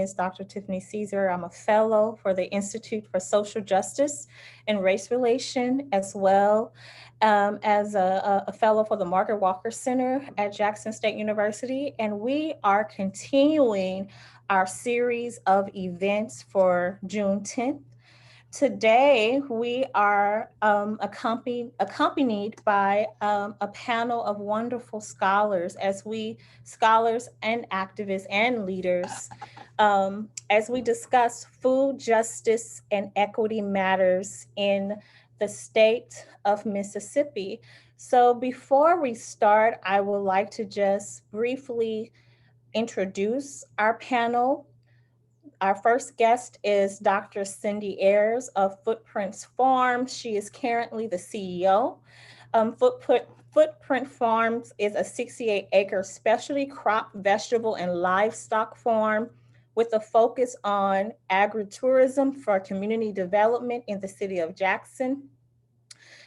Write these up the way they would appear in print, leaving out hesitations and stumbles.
is Dr. Tiffany Caesar. I'm a fellow for the Institute for Social Justice and Race Relation, as well as a fellow for the Margaret Walker Center at Jackson State University. And we are continuing our series of events for June 10th. Today, we are accompanied by a panel of wonderful scholars, scholars and activists and leaders, as we discuss food justice and equity matters in the state of Mississippi. So before we start, I would like to just briefly introduce our panel. Our first guest is Dr. Cindy Ayers of Footprints Farms. She is currently the CEO. Footprint Farms is a 68-acre specialty crop, vegetable, and livestock farm with a focus on agritourism for community development in the city of Jackson.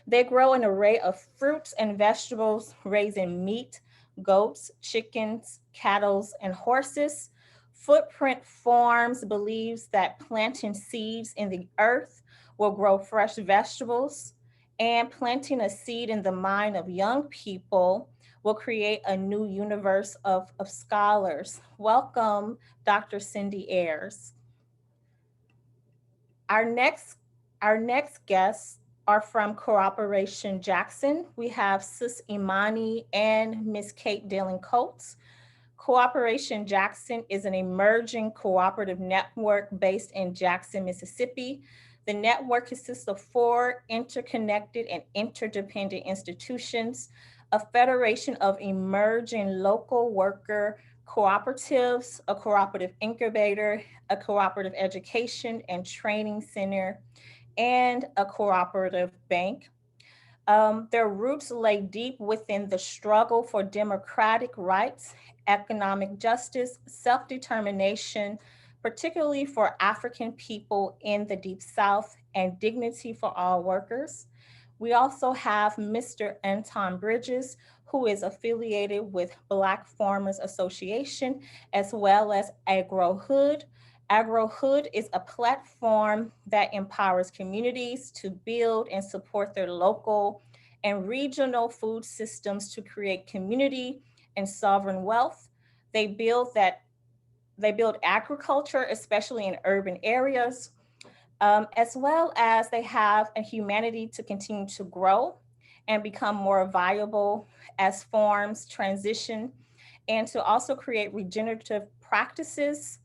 They grow an array of fruits and vegetables, raising meat, goats, chickens, cattle, and horses. Footprint Farms believes that planting seeds in the earth will grow fresh vegetables, and planting a seed in the mind of young people will create a new universe of scholars. Welcome, Dr. Cindy Ayers. Our next guests are from Cooperation Jackson. We have Sis Imani and Miss Kate Dillon Coates. Cooperation Jackson is an emerging cooperative network based in Jackson, Mississippi. The network consists of 4 interconnected and interdependent institutions, a federation of emerging local worker cooperatives, a cooperative incubator, a cooperative education and training center, and a cooperative bank. Their roots lay deep within the struggle for democratic rights, economic justice, self-determination, particularly for African people in the Deep South, and dignity for all workers. We also have Mr. Anton Bridges, who is affiliated with Black Farmers Association, as well as AgroHood. AgroHood is a platform that empowers communities to build and support their local and regional food systems to create community and sovereign wealth. They build agriculture, especially in urban areas, as well as they have a humanity to continue to grow and become more viable as farms transition, and to also create regenerative practices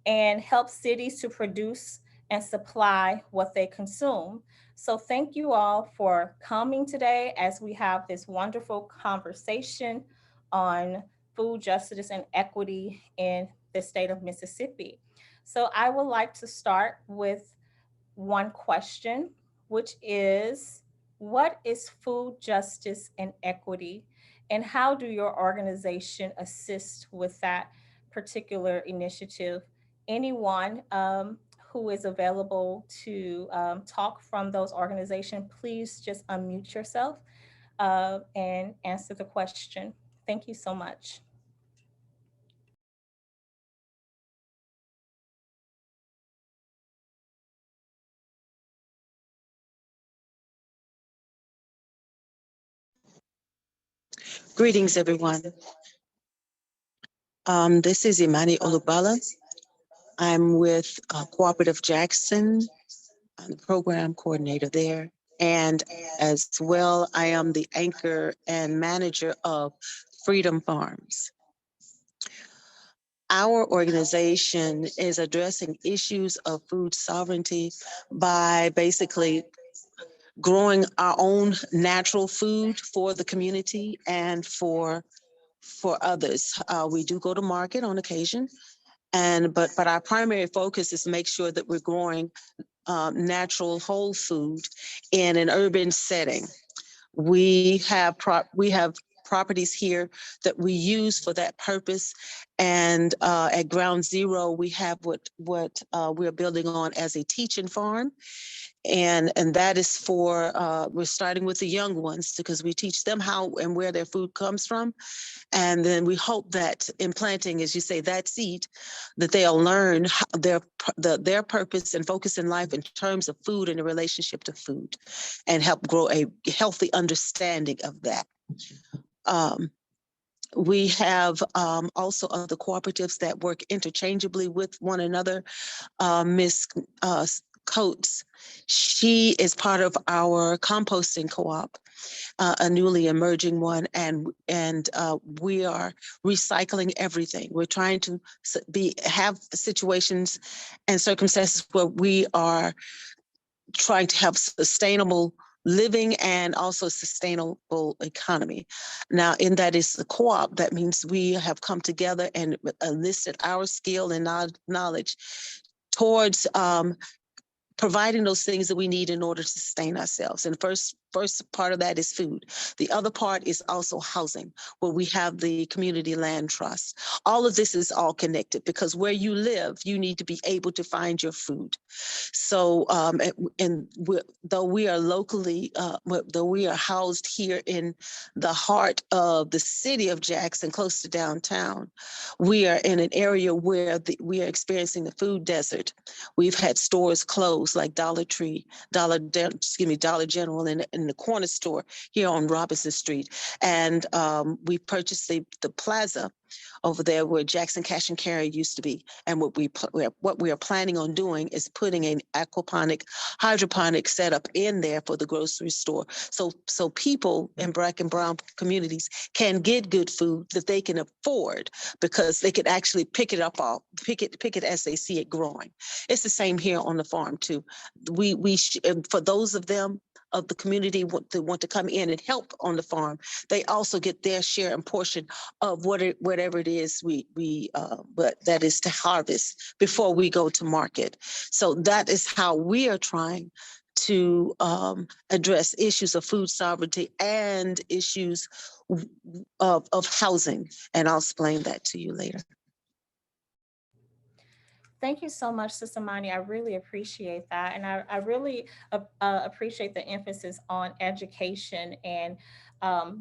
and help cities to produce and supply what they consume. So thank you all for coming today as we have this wonderful conversation on food justice and equity in the state of Mississippi. So I would like to start with one question, which is, what is food justice and equity? And how do your organization assist with that particular initiative? Anyone who is available to talk from those organizations, please just unmute yourself and answer the question. Thank you so much. Greetings, everyone. This is Imani Olubala. I'm with Cooperative Jackson. I'm the program coordinator there. And as well, I am the anchor and manager of Freedom Farms. Our organization is addressing issues of food sovereignty by basically growing our own natural food for the community and for others. We do go to market on occasion, but our primary focus is to make sure that we're growing natural whole food in an urban setting. We have properties here that we use for that purpose. And at Ground Zero, we have what we're building on as a teaching farm. And that is for, we're starting with the young ones because we teach them how and where their food comes from. And then we hope that in planting, as you say, that seed, that they'll learn their purpose and focus in life in terms of food and the relationship to food, and help grow a healthy understanding of that. We have also other cooperatives that work interchangeably with one another. Ms. Coates, she is part of our composting co-op, a newly emerging one, and we are recycling everything. We're trying to have situations and circumstances where we are trying to have sustainable living and also sustainable economy. Now, in that is the co-op. That means we have come together and enlisted our skill and knowledge towards providing those things that we need in order to sustain ourselves. And first part of that is food. The other part is also housing, where we have the community land trust. All of this is all connected because where you live, you need to be able to find your food. So, though we are locally, though we are housed here in the heart of the city of Jackson, close to downtown, we are in an area where we are experiencing the food desert. We've had stores close like Dollar Tree, Dollar General, and the corner store here on Robinson Street. And we purchased the plaza over there where Jackson Cash and Carry used to be. And what we are planning on doing is putting an hydroponic setup in there for the grocery store. So people in Black and brown communities can get good food that they can afford because they could actually pick it as they see it growing. It's the same here on the farm too. For those of them of the community that want to come in and help on the farm, they also get their share and portion of whatever it is but that is to harvest before we go to market. So that is how we are trying to address issues of food sovereignty and issues of housing. And I'll explain that to you later. Thank you so much, Sister Mani. I really appreciate that. And I really appreciate the emphasis on education and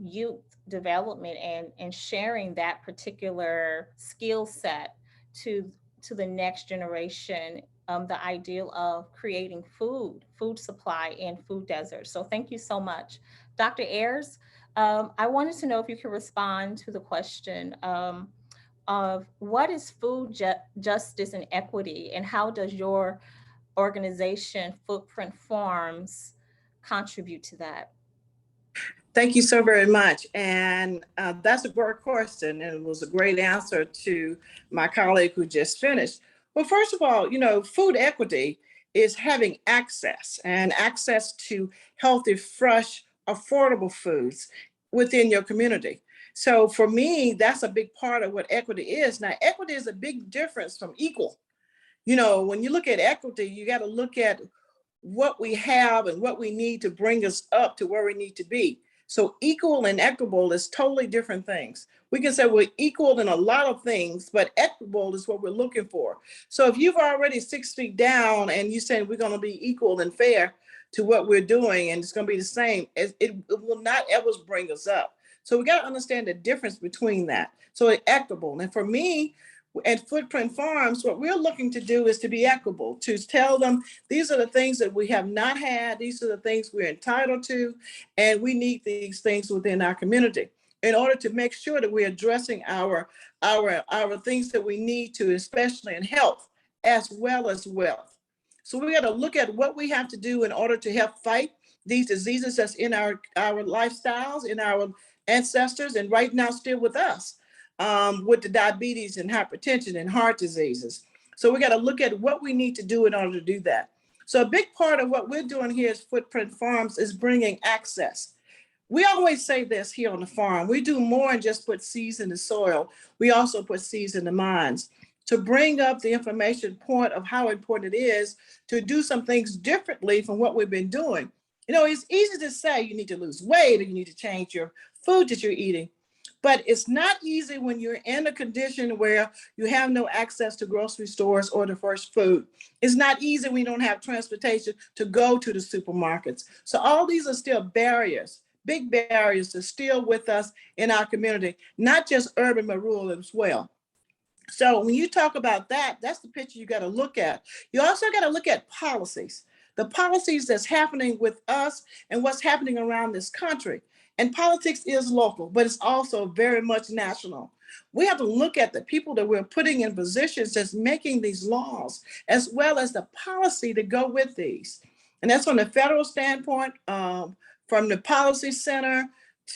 youth development and sharing that particular skill set to the next generation, the ideal of creating food supply in food deserts. So thank you so much. Dr. Ayers, I wanted to know if you could respond to the question, of what is food justice and equity, and how does your organization, Footprint Farms, contribute to that? Thank you so very much. And that's a great question. And it was a great answer to my colleague who just finished. Well, first of all, food equity is having access to healthy, fresh, affordable foods within your community. So for me, that's a big part of what equity is. Now, equity is a big difference from equal. When you look at equity, you got to look at what we have and what we need to bring us up to where we need to be. So equal and equitable is totally different things. We can say we're equal in a lot of things, but equitable is what we're looking for. So if you've already 6 feet down and you say we're going to be equal and fair to what we're doing and it's going to be the same, it will not ever bring us up. So we got to understand the difference between that. So it's equitable. And for me, at Footprint Farms, what we're looking to do is to be equitable, to tell them these are the things that we have not had, these are the things we're entitled to, and we need these things within our community in order to make sure that we're addressing our things that we need to, especially in health as well as wealth. So we got to look at what we have to do in order to help fight these diseases that's in our lifestyles, in our ancestors, and right now still with us. With the diabetes and hypertension and heart diseases. So we got to look at what we need to do in order to do that. So a big part of what we're doing here at Footprint Farms is bringing access. We always say this here on the farm. We do more than just put seeds in the soil. We also put seeds in the minds to bring up the information point of how important it is to do some things differently from what we've been doing. It's easy to say you need to lose weight or you need to change your food that you're eating. But it's not easy when you're in a condition where you have no access to grocery stores or the fresh food. It's not easy when you don't have transportation to go to the supermarkets. So all these are still barriers, big barriers that are still with us in our community, not just urban, but rural as well. So when you talk about that, that's the picture you got to look at. You also got to look at policies, the policies that's happening with us and what's happening around this country. And politics is local, but it's also very much national. We have to look at the people that we're putting in positions that's making these laws, as well as the policy to go with these. And that's from the federal standpoint, from the policy center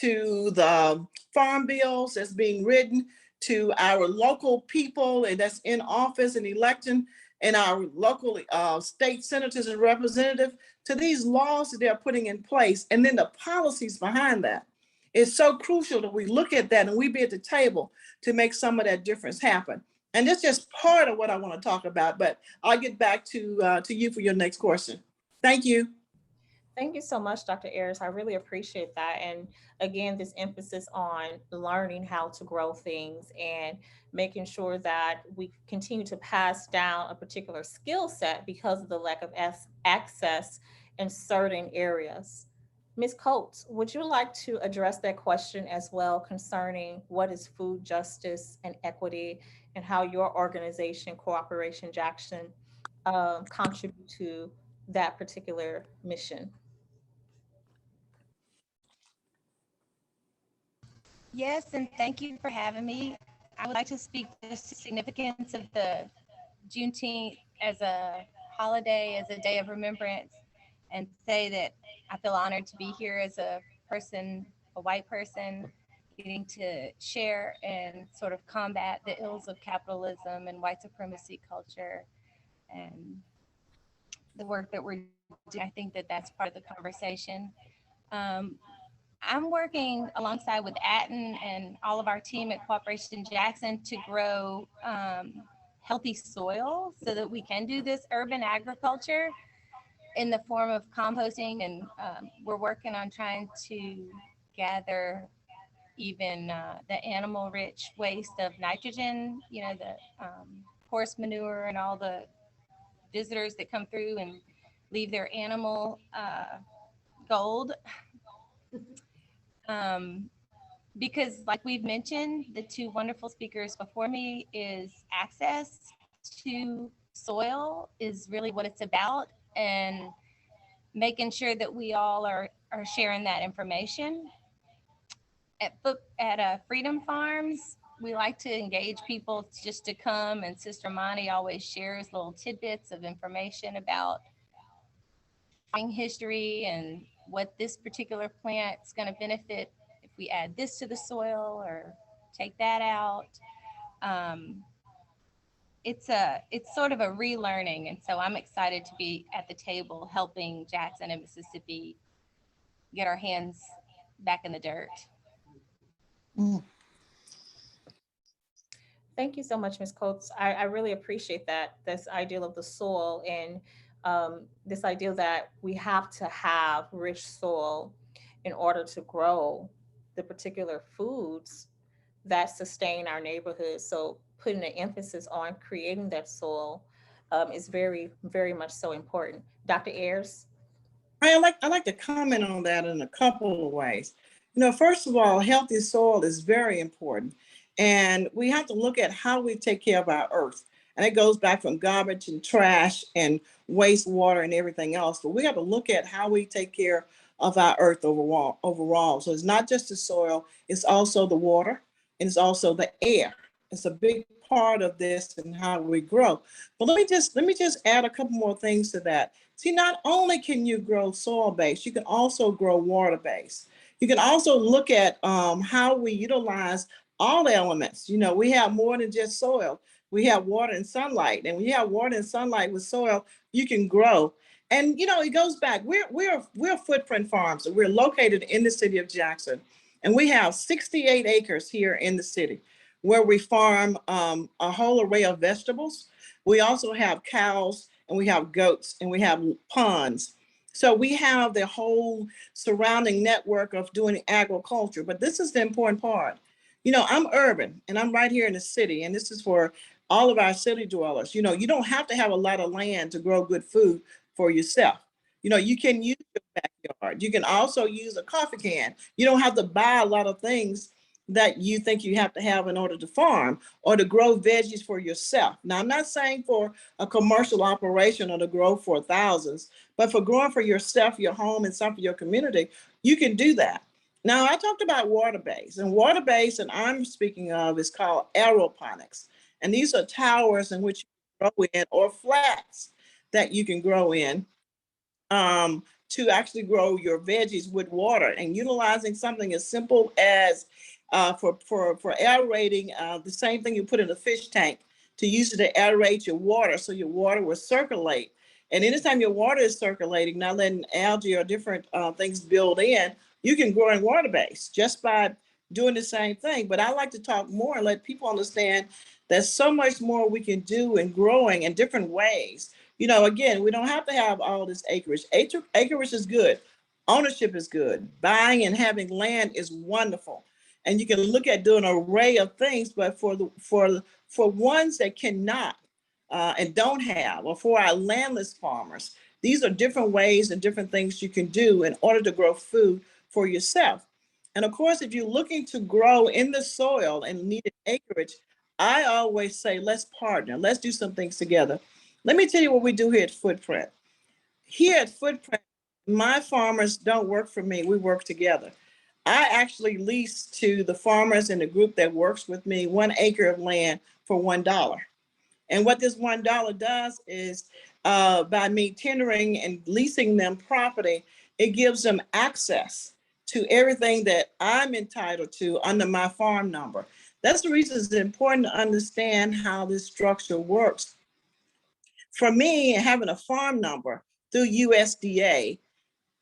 to the farm bills that's being written, to our local people and that's in office and election, and our local state senators and representatives, to these laws that they're putting in place, and then the policies behind that. It's so crucial that we look at that and we be at the table to make some of that difference happen. And that's just part of what I want to talk about, but I'll get back to you for your next question. Thank you. Thank you so much, Dr. Ayers. I really appreciate that. And again, this emphasis on learning how to grow things and making sure that we continue to pass down a particular skill set because of the lack of access in certain areas. Ms. Coates, would you like to address that question as well concerning what is food justice and equity and how your organization, Cooperation Jackson, contribute to that particular mission? Yes, and thank you for having me. I would like to speak to the significance of the Juneteenth as a holiday, as a day of remembrance, and say that I feel honored to be here as a person, a white person, getting to share and sort of combat the ills of capitalism and white supremacy culture and the work that we're doing. I think that that's part of the conversation. Um, I'm working alongside with Atten and all of our team at Cooperation Jackson to grow healthy soil so that we can do this urban agriculture in the form of composting. And we're working on trying to gather even the animal rich waste of nitrogen, you know, the horse manure and all the visitors that come through and leave their animal gold. Because like we've mentioned, the two wonderful speakers before me, is access to soil is really what it's about, and making sure that we all are sharing that information. At Freedom Farms, we like to engage people just to come, and Sister Monty always shares little tidbits of information about history and what this particular plant is going to benefit if we add this to the soil or take that out. It's sort of a relearning, and so I'm excited to be at the table helping Jackson and Mississippi get our hands back in the dirt. Thank you so much, Ms. Coates. I really appreciate that, this ideal of the soil and this idea that we have to have rich soil in order to grow the particular foods that sustain our neighborhoods. So putting an emphasis on creating that soil is very, very much so important. Dr. Ayers? I like to comment on that in a couple of ways. You know, first of all, healthy soil is very important. And we have to look at how we take care of our earth. And it goes back from garbage and trash and wastewater and everything else. But we have to look at how we take care of our earth overall. So it's not just the soil, it's also the water, and it's also the air. It's a big part of this and how we grow. But let me just add a couple more things to that. See, not only can you grow soil-based, you can also grow water-based. You can also look at how we utilize all the elements. You know, we have more than just soil. We have water and sunlight. And when you have water and sunlight with soil, you can grow. And, you know, it goes back. We're footprint farms. And we're located in the city of Jackson. And we have 68 acres here in the city where we farm a whole array of vegetables. We also have cows, and we have goats, and we have ponds. So we have the whole surrounding network of doing agriculture. But this is the important part. You know, I'm urban and I'm right here in the city, and this is for all of our city dwellers. You know, you don't have to have a lot of land to grow good food for yourself. You know, you can use your backyard. You can also use a coffee can. You don't have to buy a lot of things that you think you have to have in order to farm or to grow veggies for yourself. Now, I'm not saying for a commercial operation or to grow for thousands, but for growing for yourself, your home, and some for your community, you can do that. Now, I talked about water-based, and water-based, and I'm speaking of, is called aeroponics. And these are towers in which you grow in, or flats that you can grow in, to actually grow your veggies with water, and utilizing something as simple as for aerating, the same thing you put in a fish tank, to use it to aerate your water so your water will circulate. And anytime your water is circulating, not letting algae or different things build in, you can grow in water base just by doing the same thing. But I like to talk more and let people understand there's so much more we can do in growing in different ways. You know, again, we don't have to have all this acreage. Acreage is good. Ownership is good. Buying and having land is wonderful. And you can look at doing an array of things, but for ones that cannot and don't have, or for our landless farmers, these are different ways and different things you can do in order to grow food for yourself. And of course, if you're looking to grow in the soil and needed acreage, I always say, let's partner, let's do some things together. Let me tell you what we do here at Footprint. Here at Footprint, my farmers don't work for me, we work together. I actually lease to the farmers in the group that works with me 1 acre of land for $1. And what this $1 does is, by me tendering and leasing them property, it gives them access to everything that I'm entitled to under my farm number. That's the reason it's important to understand how this structure works. For me, having a farm number through USDA,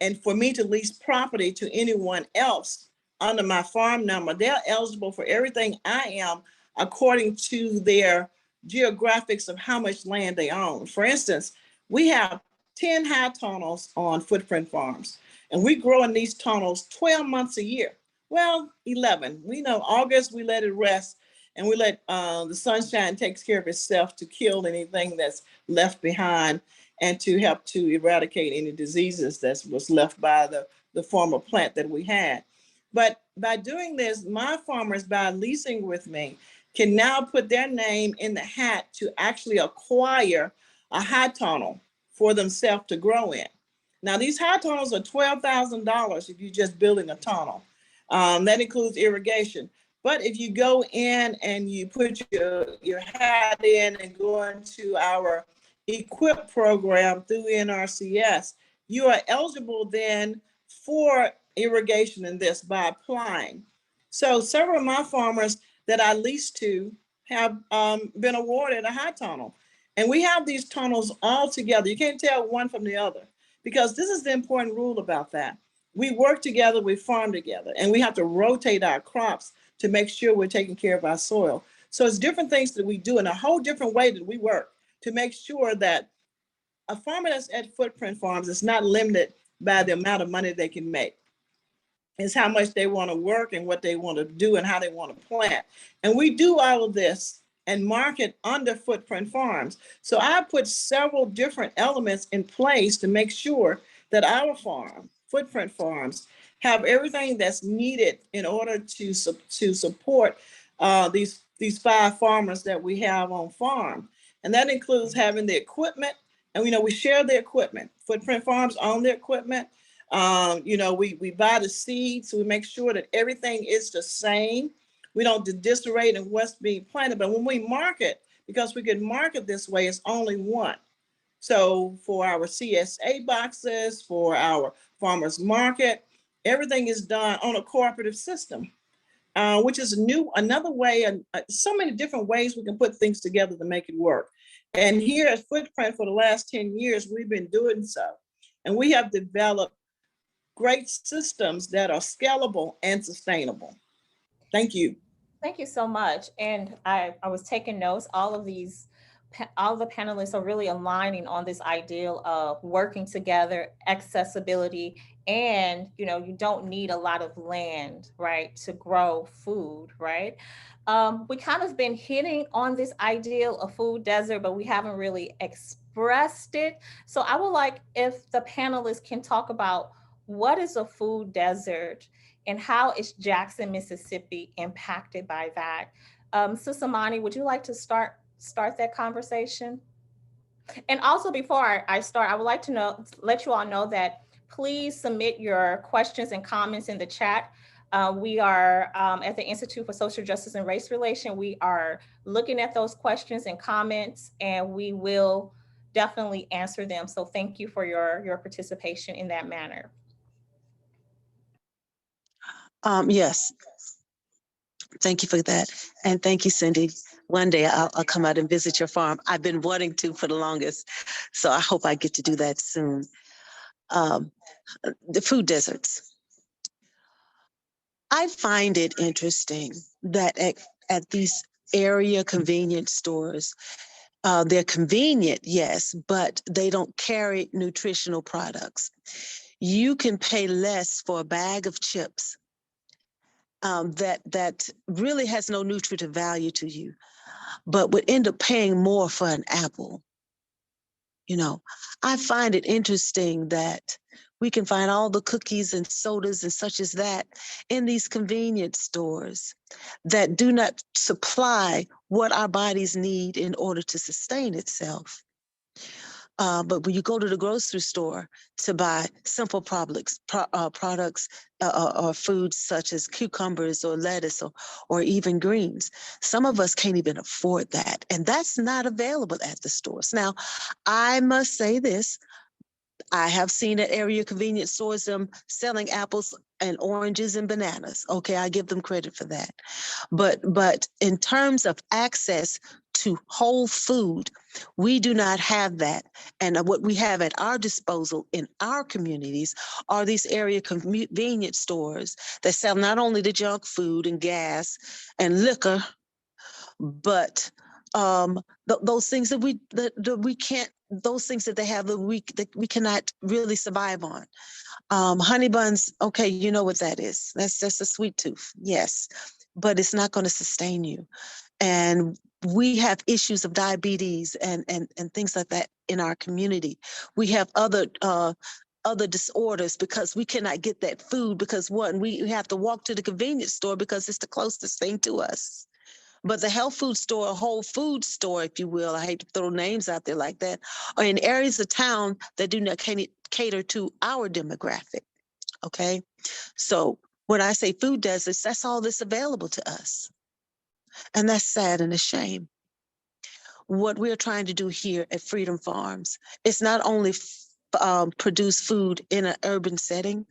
and for me to lease property to anyone else under my farm number, they're eligible for everything I am according to their geographics of how much land they own. For instance, we have 10 high tunnels on Footprint Farms, and we grow in these tunnels 12 months a year. Well, 11. We know August, we let it rest, and we let the sunshine takes care of itself to kill anything that's left behind and to help to eradicate any diseases that was left by the former plant that we had. But by doing this, my farmers, by leasing with me, can now put their name in the hat to actually acquire a high tunnel for themselves to grow in. Now, these high tunnels are $12,000 if you're just building a tunnel. That includes irrigation. But if you go in and you put your hat in and go into our EQIP program through NRCS, you are eligible then for irrigation in this by applying. So several of my farmers that I lease to have been awarded a high tunnel. And we have these tunnels all together. You can't tell one from the other, because this is the important rule about that. We work together, we farm together, and we have to rotate our crops to make sure we're taking care of our soil. So it's different things that we do in a whole different way that we work to make sure that a farmer that's at Footprint Farms is not limited by the amount of money they can make. It's how much they want to work and what they want to do and how they want to plant. And we do all of this and market under Footprint Farms. So I put several different elements in place to make sure that our farm, Footprint Farms, have everything that's needed in order to support these 5 farmers that we have on farm. And that includes having the equipment. And we share the equipment. Footprint Farms own the equipment. We buy the seeds, so we make sure that everything is the same. We don't disarray in what's being planted. But when we market, because we can market this way, it's only one. So for our CSA boxes, for our farmers market, everything is done on a cooperative system, which is another way, and so many different ways we can put things together to make it work. And here at Footprint for the last 10 years, we've been doing so. And we have developed great systems that are scalable and sustainable. Thank you. Thank you so much. And I was taking notes. All of these all the panelists are really aligning on this ideal of working together, accessibility, and you don't need a lot of land, right, to grow food, right? We kind of been hitting on this ideal of food desert, but we haven't really expressed it. So I would like if the panelists can talk about what is a food desert and how is Jackson, Mississippi impacted by that? Sis Amani, would you like to start that conversation? And also before I start, I would like to let you all know that please submit your questions and comments in the chat. We are at the Institute for Social Justice and Race Relation. We are looking at those questions and comments, and we will definitely answer them. So thank you for your participation in that manner. Yes, thank you for that. And thank you, Cindy. One day I'll come out and visit your farm. I've been wanting to for the longest, so I hope I get to do that soon. The food deserts. I find it interesting that at these area convenience stores, they're convenient, yes, but they don't carry nutritional products. You can pay less for a bag of chips that really has no nutritive value to you, but would end up paying more for an apple. I find it interesting that we can find all the cookies and sodas and such as that in these convenience stores that do not supply what our bodies need in order to sustain itself. But when you go to the grocery store to buy simple products or foods such as cucumbers or lettuce or even greens, some of us can't even afford that. And that's not available at the stores. Now, I must say this. I have seen at area convenience stores them selling apples and oranges and bananas. Okay, I give them credit for that. But in terms of access to whole food, we do not have that. And what we have at our disposal in our communities are these area convenience stores that sell not only the junk food and gas and liquor, but those things that we can't, those things that they have that we cannot really survive on. Honey buns, okay, you know what that is. That's a sweet tooth, yes, but it's not going to sustain you. And we have issues of diabetes and things like that in our community. We have other disorders because we cannot get that food because one, we have to walk to the convenience store because it's the closest thing to us. But the health food store, whole food store, if you will, I hate to throw names out there like that, are in areas of town that do not cater to our demographic. Okay. So when I say food deserts, that's all that's available to us. And that's sad and a shame. What we're trying to do here at Freedom Farms is not only produce food in an urban setting,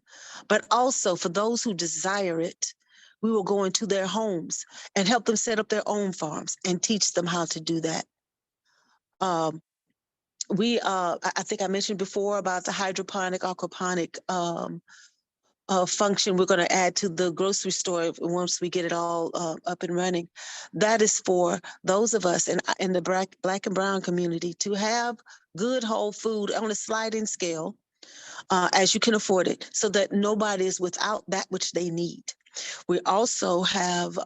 but also for those who desire it, we will go into their homes and help them set up their own farms and teach them how to do that. I think I mentioned before about the hydroponic, aquaponic function we're going to add to the grocery store once we get it all up and running. That is for those of us in the black and brown community to have good whole food on a sliding scale as you can afford it, so that nobody is without that which they need. We also have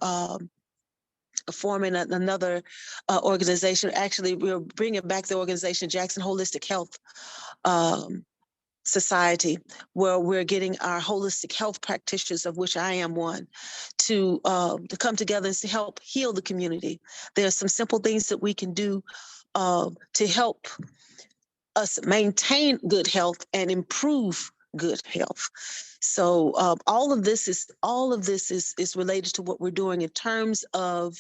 forming another organization. Actually, we're bringing back the organization Jackson Holistic Health Society, where we're getting our holistic health practitioners, of which I am one, to come together and to help heal the community. There are some simple things that we can do to help us maintain good health and improve good health. So all of this is related to what we're doing in terms of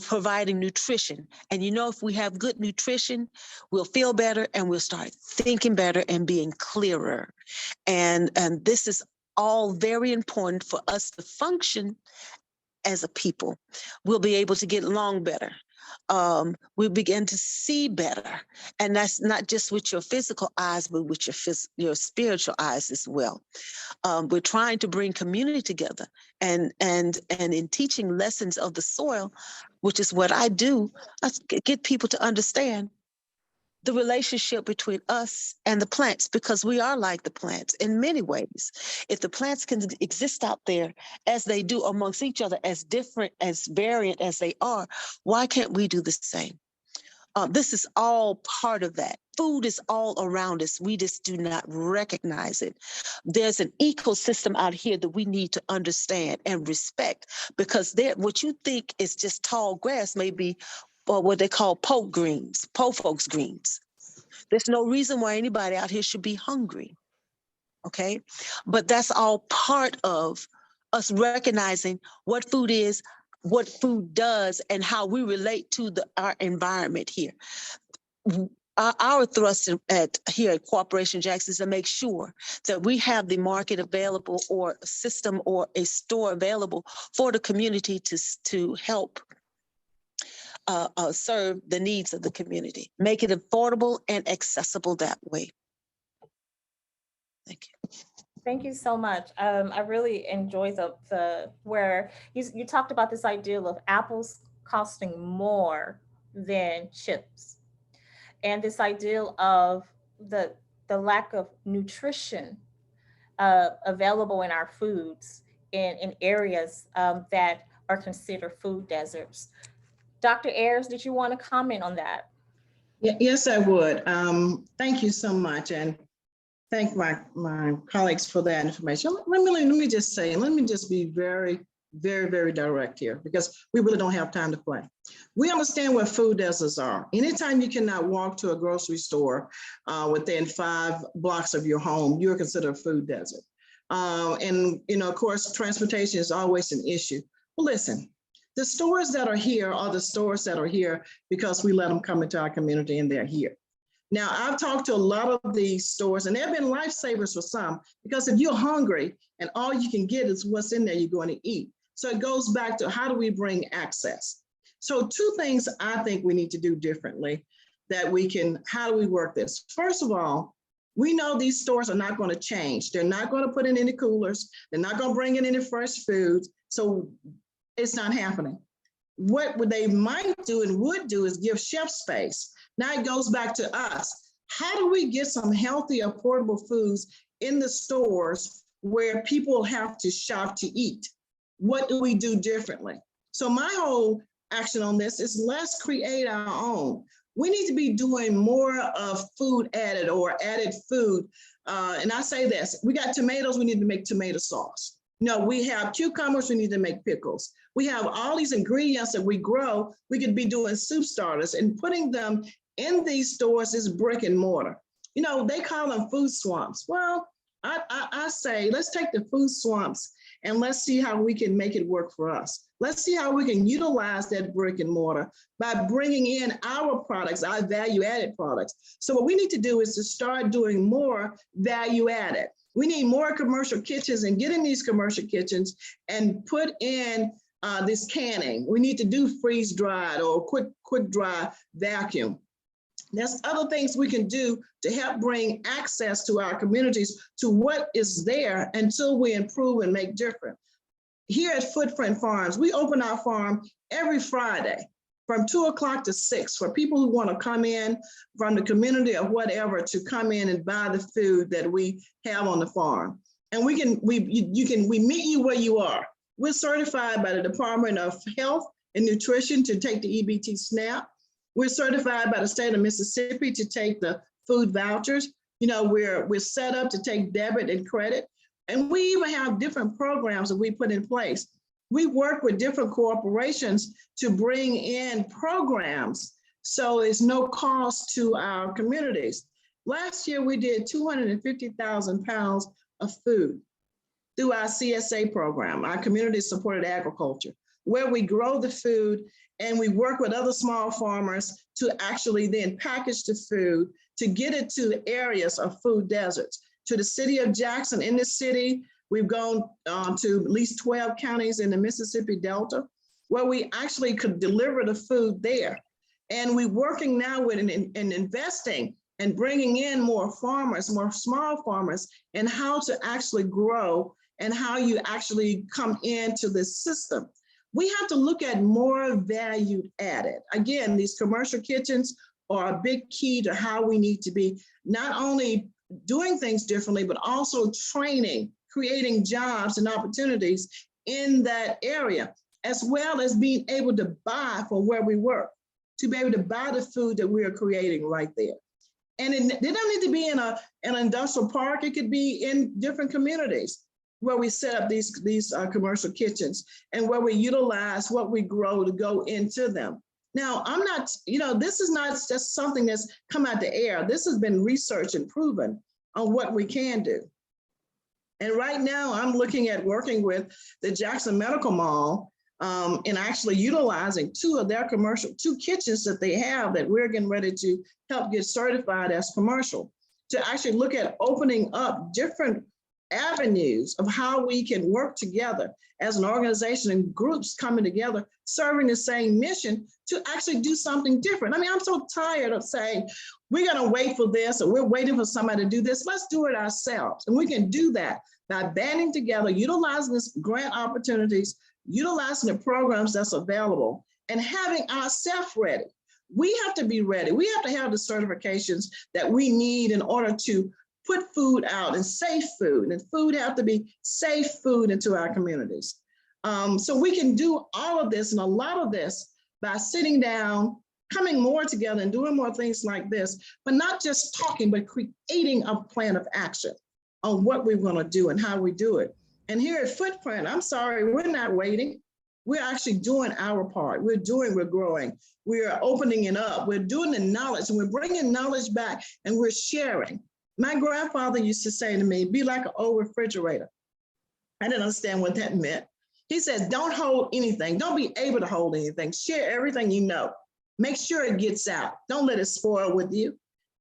providing nutrition. And if we have good nutrition, we'll feel better and we'll start thinking better and being clearer. And this is all very important for us to function as a people. We'll be able to get along better. we begin to see better. And that's not just with your physical eyes, but with your spiritual eyes as well. We're trying to bring community together, and in teaching lessons of the soil, which is what I do, I get people to understand the relationship between us and the plants, because we are like the plants in many ways. If the plants can exist out there as they do amongst each other, as different, as variant as they are, why can't we do the same? This is all part of that. Food is all around us. We just do not recognize it. There's an ecosystem out here that we need to understand and respect, because what you think is just tall grass may be what they call po folks greens. There's no reason why anybody out here should be hungry. Okay. But that's all part of us recognizing what food is, what food does, and how we relate to our environment here. Our thrust here at Cooperation Jackson is to make sure that we have the market available, or a system or a store available for the community to help serve the needs of the community, make it affordable and accessible that way. Thank you. Thank you so much. I really enjoyed the where you talked about this idea of apples costing more than chips, and this ideal of the lack of nutrition available in our foods in areas that are considered food deserts. Dr. Ayers, did you want to comment on that? Yes, I would. Thank you so much, and thank my colleagues for that information. Let me just say, let me just be very, very, very direct here, because we really don't have time to play. We understand what food deserts are. Anytime you cannot walk to a grocery store within 5 blocks of your home, you're considered a food desert. And of course, transportation is always an issue. Well, listen, the stores that are here are the stores that are here because we let them come into our community, and they're here. Now, I've talked to a lot of these stores, and they've been lifesavers for some, because if you're hungry and all you can get is what's in there, you're going to eat. So it goes back to, how do we bring access? So 2 things I think we need to do differently how do we work this? First of all, we know these stores are not going to change. They're not going to put in any coolers. They're not going to bring in any fresh foods. So it's not happening. What they might do and would do is give shelf space. Now it goes back to us. How do we get some healthy, affordable foods in the stores where people have to shop to eat? What do we do differently? So my whole action on this is, let's create our own. We need to be doing more of food added, or added food. And I say this, we got tomatoes, we need to make tomato sauce. We have cucumbers, we need to make pickles. We have all these ingredients that we grow. We could be doing soup starters, and putting them in these stores is brick and mortar. They call them food swamps. Well, I say, let's take the food swamps and let's see how we can make it work for us. Let's see how we can utilize that brick and mortar by bringing in our products, our value-added products. So what we need to do is to start doing more value-added. We need more commercial kitchens, and get in these commercial kitchens and put in this canning. We need to do freeze-dried or quick dry vacuum. There's other things we can do to help bring access to our communities to what is there until we improve and make different. Here at Footprint Farms, we open our farm every Friday from 2 o'clock to 6 for people who want to come in from the community or whatever to come in and buy the food that we have on the farm. And we meet you where you are. We're certified by the Department of Health and Nutrition to take the EBT SNAP. We're certified by the state of Mississippi to take the food vouchers. We're set up to take debit and credit. And we even have different programs that we put in place. We work with different corporations to bring in programs so there's no cost to our communities. Last year, we did 250,000 pounds of food through our CSA program, our Community Supported Agriculture, where we grow the food and we work with other small farmers to actually then package the food to get it to areas of food deserts. To the city of Jackson, in this city, we've gone to at least 12 counties in the Mississippi Delta. where we actually could deliver the food there. And we're working now with and investing and bringing in more farmers, more small farmers, and how to actually grow and how you actually come into this system. We have to look at more value added. Again, these commercial kitchens are a big key to how we need to be not only doing things differently, but also training, creating jobs and opportunities in that area, as well as being able to buy from where we work, to be able to buy the food that we are creating right there. And they don't need to be in an industrial park. It could be in different communities where we set up these commercial kitchens and where we utilize what we grow to go into them. Now, I'm not, this is not just something that's come out the air. This has been researched and proven on what we can do. And right now I'm looking at working with the Jackson Medical Mall and actually utilizing two kitchens that they have that we're getting ready to help get certified as commercial, to actually look at opening up different avenues of how we can work together as an organization and groups coming together, serving the same mission to actually do something different. I mean, I'm so tired of saying, we're gonna wait for this, or we're waiting for somebody to do this. Let's do it ourselves. And we can do that by banding together, utilizing this grant opportunities, utilizing the programs that's available, and having ourselves ready. We have to be ready. We have to have the certifications that we need in order to put food out, and safe food, and food have to be safe food into our communities. So we can do all of this and a lot of this by sitting down, coming more together and doing more things like this, but not just talking, but creating a plan of action on what we're gonna do and how we do it. And here at Footprint, I'm sorry, we're not waiting. We're actually doing our part. We're growing. We're opening it up. We're doing the knowledge, and we're bringing knowledge back, and we're sharing. My grandfather used to say to me, be like an old refrigerator. I didn't understand what that meant. He says, don't hold anything. Don't be able to hold anything. Share everything you know. Make sure it gets out. Don't let it spoil with you.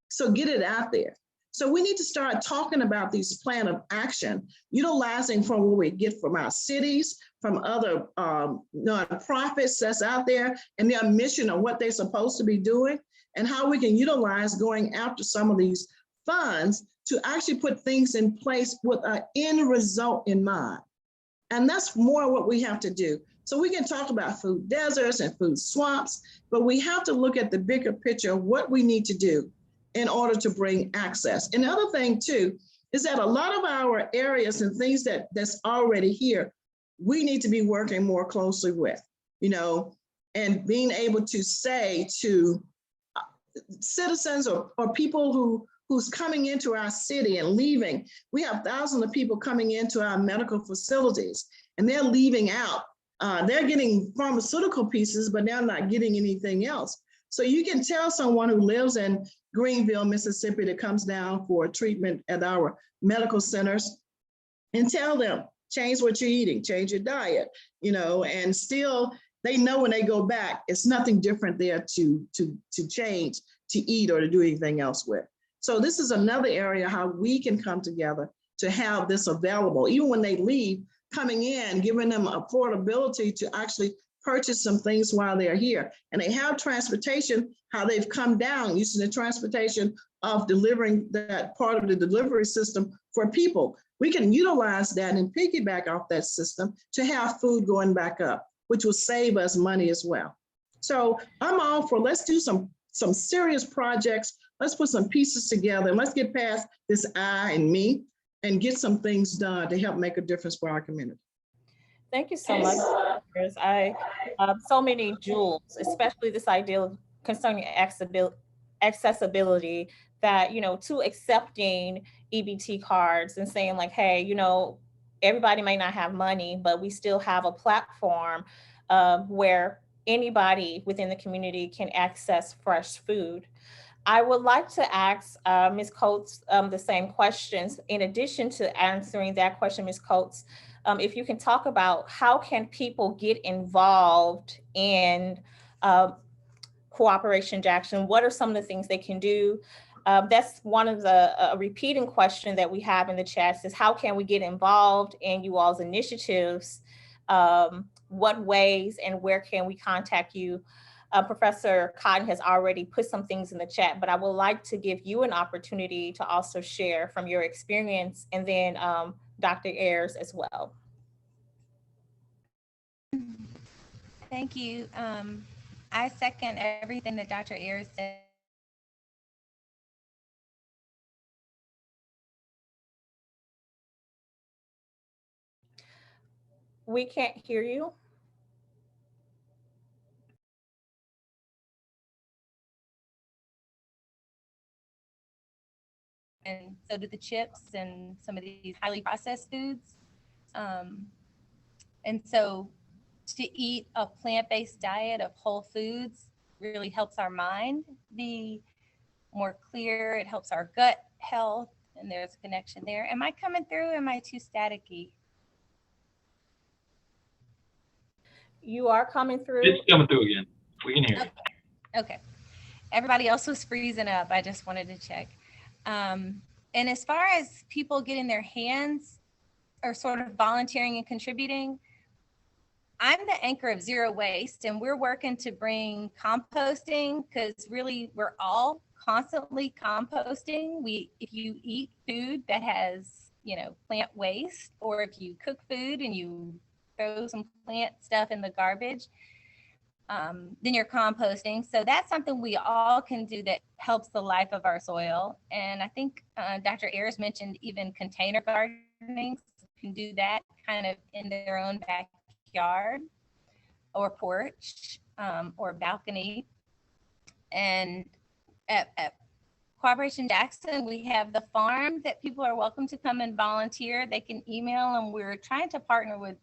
So get it out there. So we need to start talking about these plan of action, utilizing from what we get from our cities, from other nonprofits that's out there, and their mission of what they're supposed to be doing, and how we can utilize going after some of these funds to actually put things in place with an end result in mind. And that's more what we have to do. So we can talk about food deserts and food swamps, but we have to look at the bigger picture of what we need to do in order to bring access. And the other thing too, is that a lot of our areas and things that's already here, we need to be working more closely with, and being able to say to citizens or people who's coming into our city and leaving. We have thousands of people coming into our medical facilities, and they're leaving out. They're getting pharmaceutical pieces, but they're not getting anything else. So you can tell someone who lives in Greenville, Mississippi, that comes down for treatment at our medical centers, and tell them, change what you're eating, change your diet, and still they know when they go back, it's nothing different there to change, to eat, or to do anything else with. So this is another area how we can come together to have this available, even when they leave, coming in, giving them affordability to actually purchase some things while they're here. And they have transportation, how they've come down using the transportation of delivering that part of the delivery system for people. We can utilize that and piggyback off that system to have food going back up, which will save us money as well. So I'm all for, let's do some serious projects. Let's put some pieces together, and let's get past this I and me and get some things done to help make a difference for our community. Thank you so much. I so many jewels, especially this idea concerning accessibility, that to accepting EBT cards and saying like, hey, everybody may not have money, but we still have a platform where anybody within the community can access fresh food. I would like to ask Ms. Coates the same questions. In addition to answering that question, Ms. Coates, if you can talk about how can people get involved in Cooperation Jackson? What are some of the things they can do? That's one of the repeating question that we have in the chats is how can we get involved in you all's initiatives what ways and where can we contact you. Professor Cotton has already put some things in the chat, but I would like to give you an opportunity to also share from your experience, and then Dr. Ayers as well. Thank you. I second everything that Dr. Ayers said. We can't hear you. And so do the chips and some of these highly processed foods. And so to eat a plant-based diet of whole foods really helps our mind be more clear. It helps our gut health, and there's a connection there. Am I coming through? Am I too staticky? You are coming through. It's coming through again. We can hear you. Okay. Everybody else was freezing up. I just wanted to check. And as far as people getting their hands or sort of volunteering and contributing, I'm the anchor of zero waste, and we're working to bring composting, because really we're all constantly composting. If you eat food that has, plant waste, or if you cook food and you throw some plant stuff in the garbage, then you're composting. So that's something we all can do that helps the life of our soil. And I think Dr. Ayers mentioned even container gardening. So you can do that kind of in their own backyard or porch or balcony. And at Cooperation Jackson, we have the farm that people are welcome to come and volunteer. They can email, and we're trying to partner with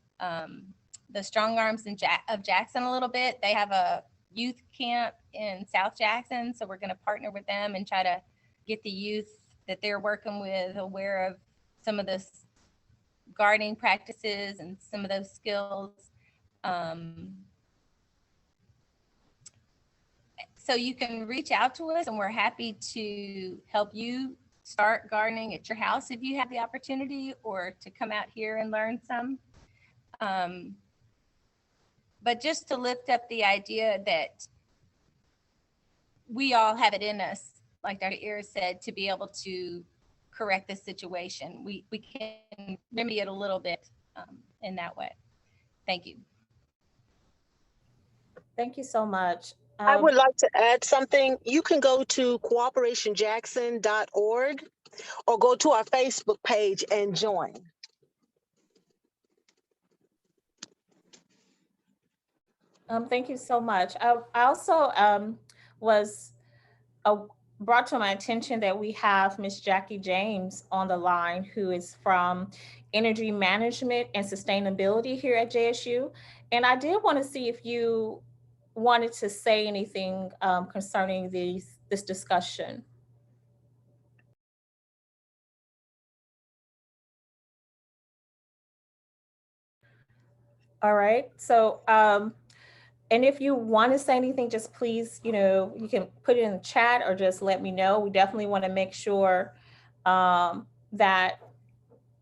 the Strong Arms of Jackson a little bit. They have a youth camp in South Jackson, so we're going to partner with them and try to get the youth that they're working with aware of some of the gardening practices and some of those skills. So you can reach out to us, and we're happy to help you start gardening at your house if you have the opportunity, or to come out here and learn some. But just to lift up the idea that we all have it in us, like Dr. Ayers said, to be able to correct this situation. We can remedy it a little bit in that way. Thank you. Thank you so much. I would like to add something. You can go to cooperationjackson.org or go to our Facebook page and join. Thank you so much. I also was brought to my attention that we have Ms. Jackie James on the line, who is from Energy Management and Sustainability here at JSU. And I did want to see if you wanted to say anything concerning this discussion. All right, so and if you want to say anything, just please, you can put it in the chat or just let me know. We definitely want to make sure that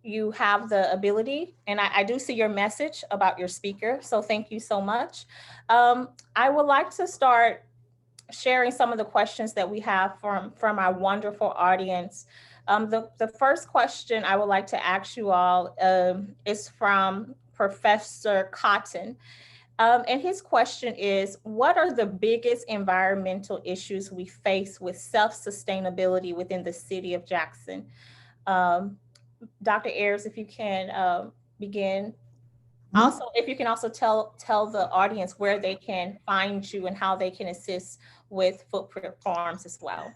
you have the ability. And I do see your message about your speaker, so thank you so much. I would like to start sharing some of the questions that we have from our wonderful audience. The first question I would like to ask you all is from Professor Cotton. And his question is, what are the biggest environmental issues we face with self-sustainability within the city of Jackson? Dr. Ayers, if you can begin. Also, if you can also tell the audience where they can find you and how they can assist with Footprint Farms as well.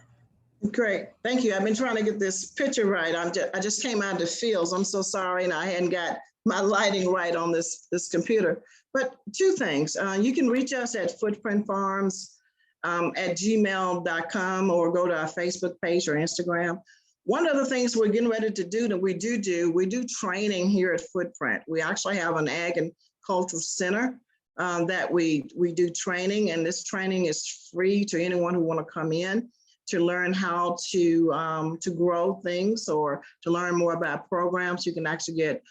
Great, thank you. I've been trying to get this picture right. I just came out of the fields. I'm so sorry, and I hadn't got my lighting right on this computer. But two things, you can reach us at Footprint Farms at gmail.com, or go to our Facebook page or Instagram. One of the things we're getting ready to do that we do training here at Footprint. We actually have an Ag and Cultural Center that we do training, and this training is free to anyone who want to come in to learn how to grow things, or to learn more about programs you can actually get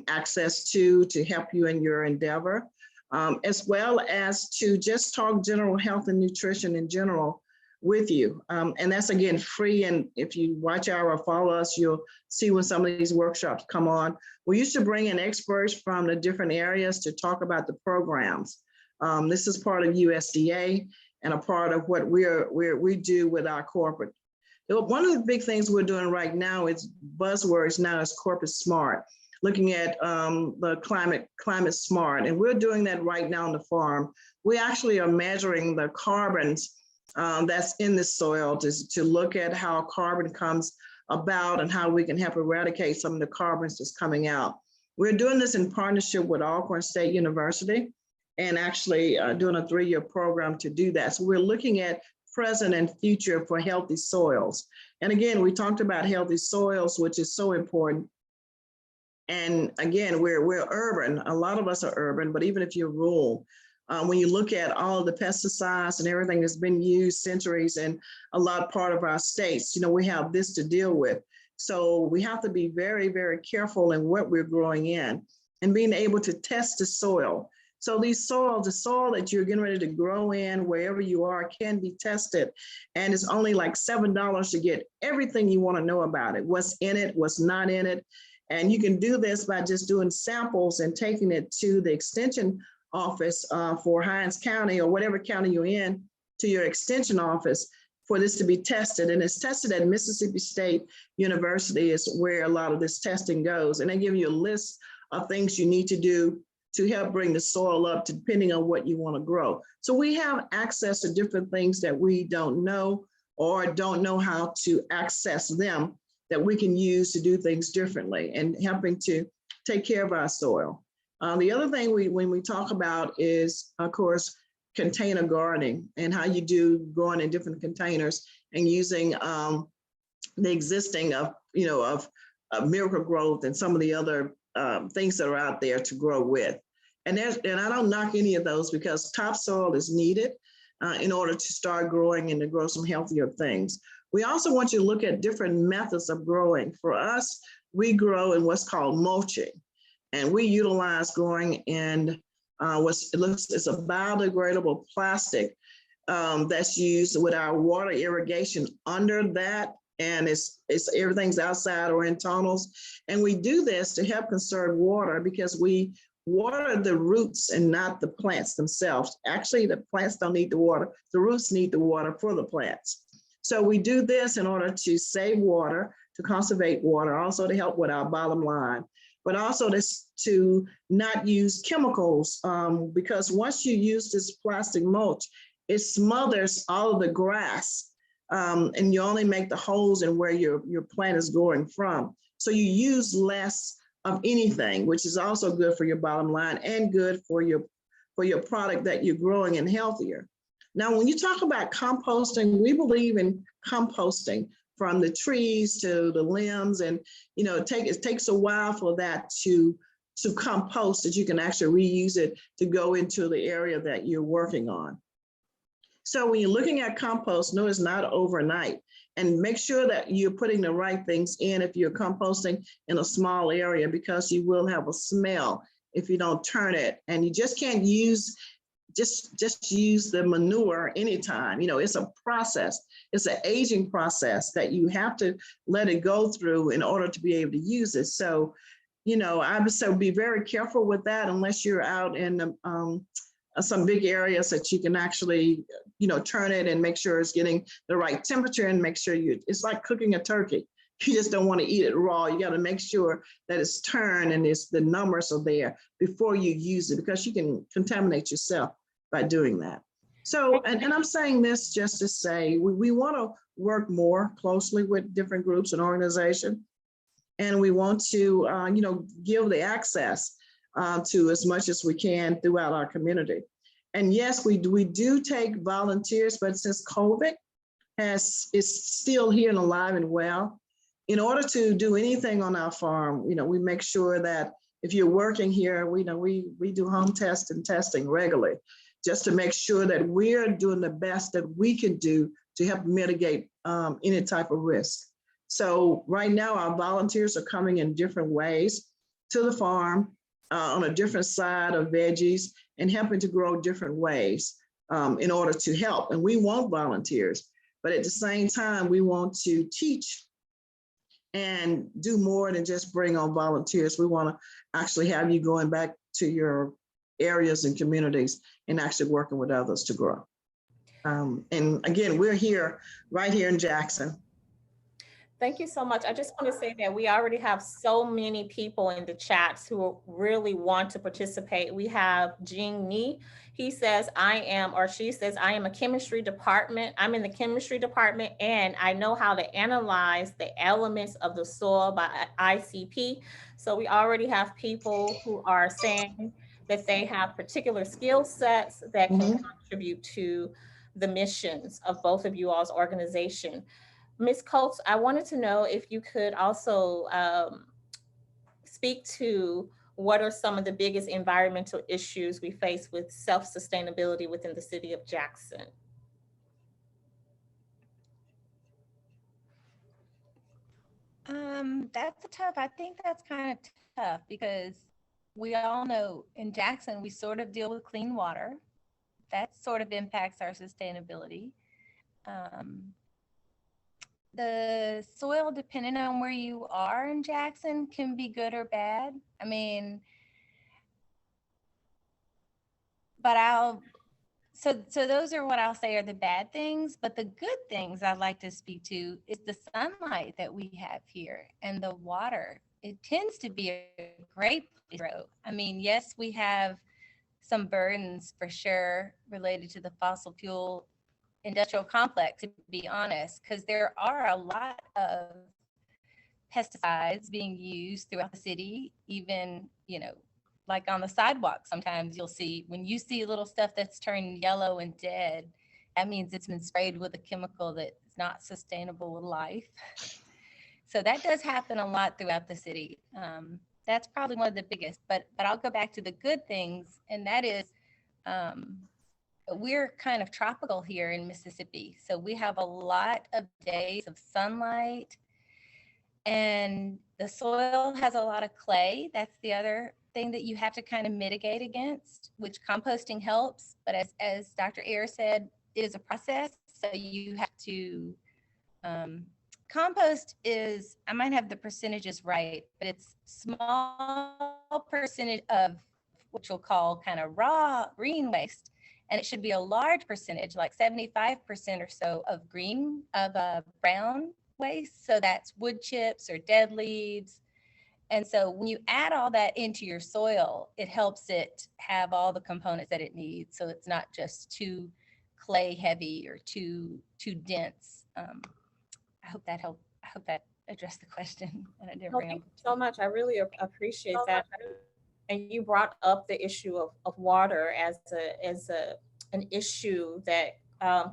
access to help you in your endeavor. as well as to just talk general health and nutrition in general with you. And that's again free. And if you watch or follow us, you'll see when some of these workshops come on. We used to bring in experts from the different areas to talk about the programs. This is part of USDA and a part of what we do with our corporate. One of the big things we're doing right now is buzzwords now is corporate smart, looking at the climate smart. And we're doing that right now on the farm. We actually are measuring the carbons that's in the soil to look at how carbon comes about and how we can help eradicate some of the carbons that's coming out. We're doing this in partnership with Alcorn State University and actually doing a 3-year program to do that. So we're looking at present and future for healthy soils. And again, we talked about healthy soils, which is so important. And again, we're urban. A lot of us are urban, but even if you're rural, when you look at all of the pesticides and everything that's been used centuries in a lot part of our states, you know, we have this to deal with. So we have to be very, very careful in what we're growing in and being able to test the soil. So the soil that you're getting ready to grow in, wherever you are, can be tested. And it's only like $7 to get everything you want to know about it, what's in it, what's not in it. And you can do this by just doing samples and taking it to the extension office for Hinds County or whatever county you're in, to your extension office for this to be tested. And it's tested at Mississippi State University is where a lot of this testing goes. And they give you a list of things you need to do to help bring the soil up depending on what you want to grow. So we have access to different things that we don't know or don't know how to access them that we can use to do things differently and helping to take care of our soil. The other thing when we talk about is, of course, container gardening and how you do growing in different containers and using the existing of Miracle Growth and some of the other things that are out there to grow with. And I don't knock any of those because topsoil is needed in order to start growing and to grow some healthier things. We also want you to look at different methods of growing. For us, we grow in what's called mulching. And we utilize growing in it's a biodegradable plastic that's used with our water irrigation under that. And it's everything's outside or in tunnels. And we do this to help conserve water because we water the roots and not the plants themselves. Actually, the plants don't need the water. The roots need the water for the plants. So we do this in order to save water, to conserve water, also to help with our bottom line, but also to not use chemicals because once you use this plastic mulch, it smothers all of the grass and you only make the holes in where your plant is growing from. So you use less of anything, which is also good for your bottom line and good for your product that you're growing and healthier. Now, when you talk about composting, we believe in composting from the trees to the limbs, and it takes a while for that to compost that you can actually reuse it to go into the area that you're working on. So when you're looking at compost, no, it's not overnight, and make sure that you're putting the right things in if you're composting in a small area, because you will have a smell if you don't turn it, and you just can't use just use the manure anytime. It's a process. It's an aging process that you have to let it go through in order to be able to use it. So, I would say be very careful with that unless you're out in some big areas that you can actually, turn it and make sure it's getting the right temperature and make sure it's like cooking a turkey. You just don't want to eat it raw. You got to make sure that it's turned and the numbers are there before you use it, because you can contaminate yourself by doing that. So, and I'm saying this just to say, we want to work more closely with different groups and organizations. And we want to, give the access to as much as we can throughout our community. And yes, we do take volunteers, but since COVID is still here and alive and well, in order to do anything on our farm, we make sure that if you're working here, we do home test and testing regularly, just to make sure that we're doing the best that we can do to help mitigate any type of risk. So right now, our volunteers are coming in different ways to the farm. on a different side of veggies and helping to grow different ways in order to help. And we want volunteers, but at the same time, we want to teach and do more than just bring on volunteers. We want to actually have you going back to your areas and communities and actually working with others to grow. And again, we're here, right here in Jackson. Thank you so much. I just want to say that we already have so many people in the chats who really want to participate. We have Jean Nee. He says, I am, or she says, I am a chemistry department. I'm in the chemistry department and I know how to analyze the elements of the soil by ICP. So we already have people who are saying that they have particular skill sets that can contribute to the missions of both of you all's organization. Ms. Coates, I wanted to know if you could also speak to what are some of the biggest environmental issues we face with self-sustainability within the city of Jackson? I think that's kind of tough because we all know in Jackson, we sort of deal with clean water. That sort of impacts our sustainability. The soil, depending on where you are in Jackson, can be good or bad. I mean, but so those are what I'll say are the bad things, but the good things I'd like to speak to is the sunlight that we have here and the water. It tends to be a great place to grow. I mean, yes, we have some burdens for sure related to the fossil fuel industrial complex, to be honest, because there are a lot of pesticides being used throughout the city, even, like on the sidewalk, sometimes you'll see, when you see little stuff that's turned yellow and dead, that means it's been sprayed with a chemical that's not sustainable with life. So that does happen a lot throughout the city. That's probably one of the biggest, but I'll go back to the good things, and that is, we're kind of tropical here in Mississippi. So we have a lot of days of sunlight, and the soil has a lot of clay. That's the other thing that you have to kind of mitigate against, which composting helps. But as Dr. Ayers said, it is a process. So you have to, compost is, I might have the percentages right, but it's small percentage of what you'll call kind of raw green waste. And it should be a large percentage, like 75% or so of brown waste. So that's wood chips or dead leaves. And so when you add all that into your soil, it helps it have all the components that it needs. So it's not just too clay heavy or too dense. I hope that helped. I hope that addressed the question. And I didn't Thank you so much. I really appreciate that. And you brought up the issue of water as an issue that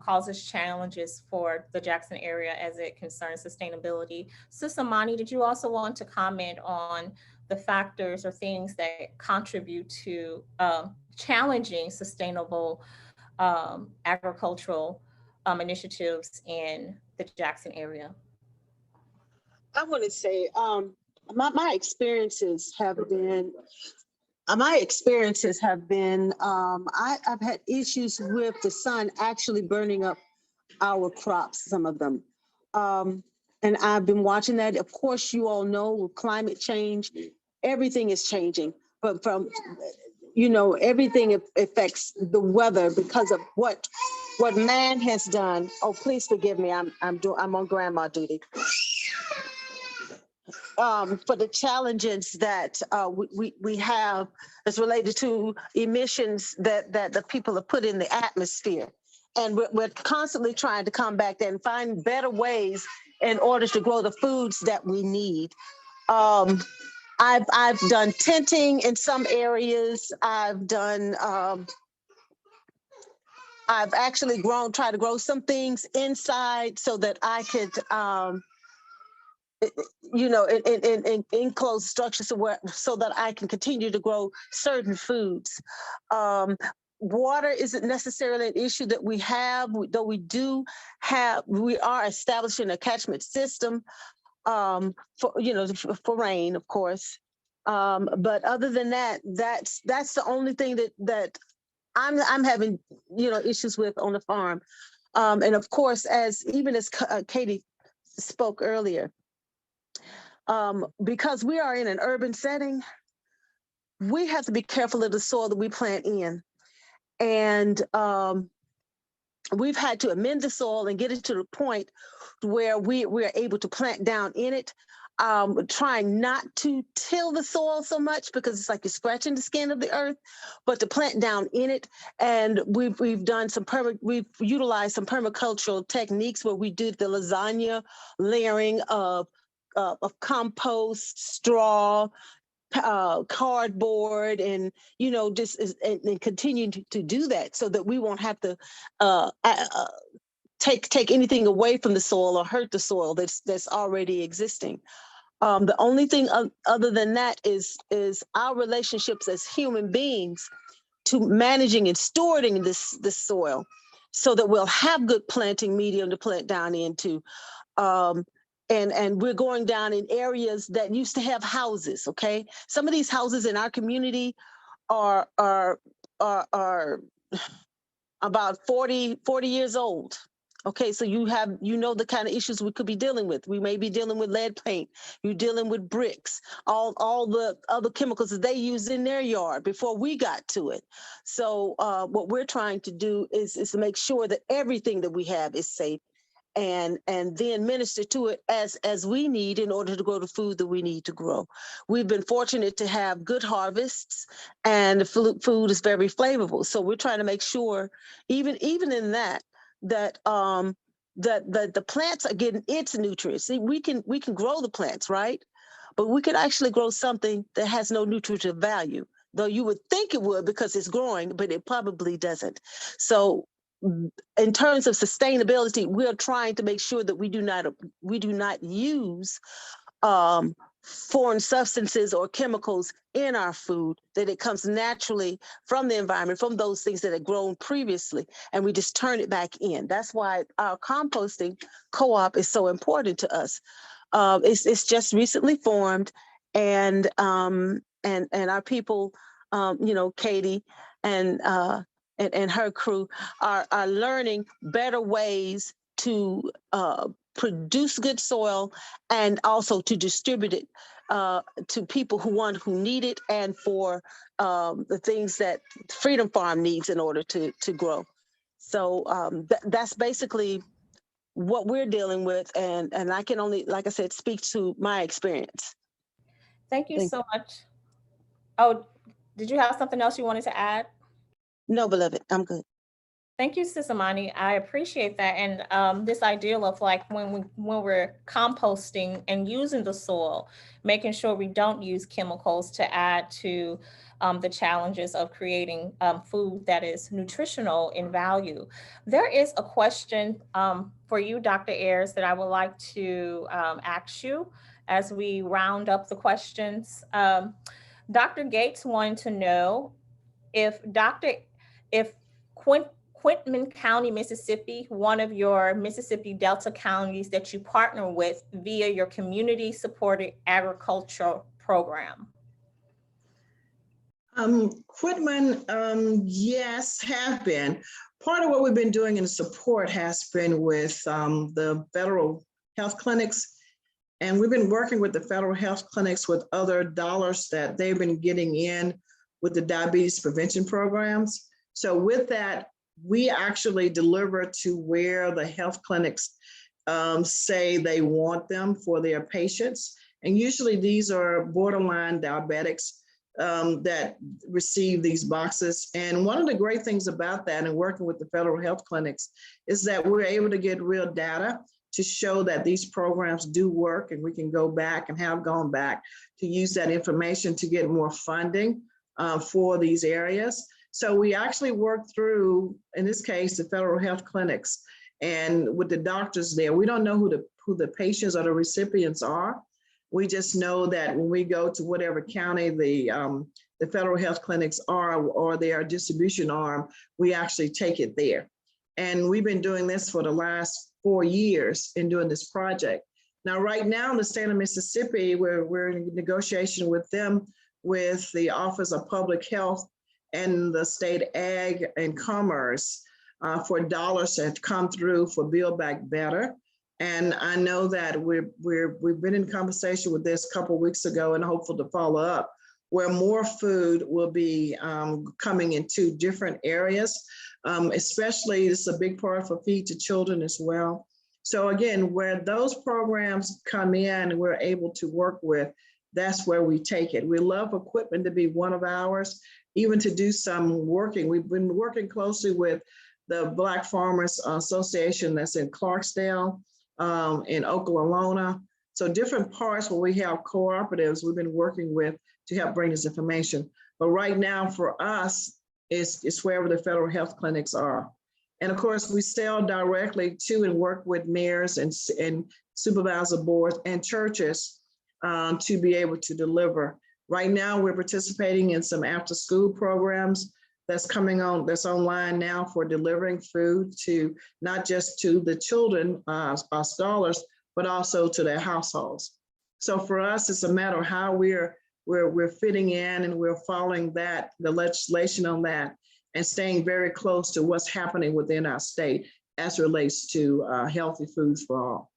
causes challenges for the Jackson area as it concerns sustainability. Sis Imani, did you also want to comment on the factors or things that contribute to challenging sustainable agricultural initiatives in the Jackson area? I want to say my experiences have been I've had issues with the sun actually burning up our crops, some of them. And I've been watching that. Of course, you all know with climate change, everything is changing. But everything affects the weather because of what man has done. Oh, please forgive me. I'm on grandma duty. For the challenges that we have as related to emissions that the people have put in the atmosphere. And we're constantly trying to come back there and find better ways in order to grow the foods that we need. I've done tenting in some areas. I've actually tried to grow some things inside so that I could in enclosed structures so that I can continue to grow certain foods. Water isn't necessarily an issue that we have, though we are establishing a catchment system for rain, of course. But other than that, that's the only thing that I'm having, issues with on the farm. And of course, as Katie spoke earlier, because we are in an urban setting, we have to be careful of the soil that we plant in. And we've had to amend the soil and get it to the point where we're able to plant down in it. Trying not to till the soil so much because it's like you're scratching the skin of the earth, but to plant down in it. And we've utilized some permacultural techniques where we do the lasagna layering of compost, straw, cardboard, and and continue to do that so that we won't have to take anything away from the soil or hurt the soil that's already existing. The only thing other than that is our relationships as human beings to managing and storing this soil so that we'll have good planting medium to plant down into. And we're going down in areas that used to have houses, okay? Some of these houses in our community are about 40 years old. Okay, so you know the kind of issues we could be dealing with. We may be dealing with lead paint. You're dealing with bricks, all the other chemicals that they use in their yard before we got to it. So what we're trying to do is to make sure that everything that we have is safe, and then minister to it as we need in order to grow the food that we need to grow. We've been fortunate to have good harvests, and the food is very flavorful. So we're trying to make sure, even in that the plants are getting its nutrients. See, we can grow the plants, right? But we could actually grow something that has no nutritive value, though you would think it would because it's growing, but it probably doesn't. So in terms of sustainability, we're trying to make sure that we do not use foreign substances or chemicals in our food, that it comes naturally from the environment, from those things that had grown previously, and we just turn it back in. That's why our composting co-op is so important to us. It's just recently formed, and our people, Katie and her crew are learning better ways to produce good soil and also to distribute it to people who need it, and for the things that Freedom Farm needs in order to grow. So that's basically what we're dealing with, and I can only, like I said, speak to my experience. Thank you so much. Oh, did you have something else you wanted to add? No, beloved, I'm good. Thank you, Sis Imani. I appreciate that. And this idea of like when we're composting and using the soil, making sure we don't use chemicals to add to the challenges of creating food that is nutritional in value. There is a question for you, Dr. Ayers, that I would like to ask you as we round up the questions. Dr. Gates wanted to know if Quitman County, Mississippi, one of your Mississippi Delta counties that you partner with via your community supported agriculture program. Quitman, yes, have been. Part of what we've been doing in support has been with the federal health clinics. And we've been working with the federal health clinics with other dollars that they've been getting in with the diabetes prevention programs. So with that, we actually deliver to where the health clinics say they want them for their patients. And usually these are borderline diabetics that receive these boxes. And one of the great things about that and working with the federal health clinics is that we're able to get real data to show that these programs do work, and we can go back and have gone back to use that information to get more funding for these areas. So we actually work through, in this case, the federal health clinics, and with the doctors there. We don't know who the patients or the recipients are. We just know that when we go to whatever county the federal health clinics are, or their distribution arm, we actually take it there. And we've been doing this for the last 4 years in doing this project. Now, right now in the state of Mississippi, we're in negotiation with them with the Office of Public Health and the State Ag and Commerce for dollars that come through for Build Back Better. And I know that we've been in conversation with this a couple of weeks ago and hopeful to follow up, where more food will be coming into different areas, especially this is a big part for Feed to Children as well. So again, where those programs come in and we're able to work with, that's where we take it. We love equipment to be one of ours, even to do some working. We've been working closely with the Black Farmers Association that's in Clarksdale, in Oklahoma. So different parts where we have cooperatives we've been working with to help bring this information. But right now for us, it's wherever the federal health clinics are. And of course, we sell directly to and work with mayors and supervisor boards and churches to be able to deliver. Right now, we're participating in some after school programs that's coming on, that's online now for delivering food to not just to the children, our scholars, but also to their households. So for us, it's a matter of how we're fitting in and we're following that, the legislation on that, and staying very close to what's happening within our state as relates to healthy foods for all.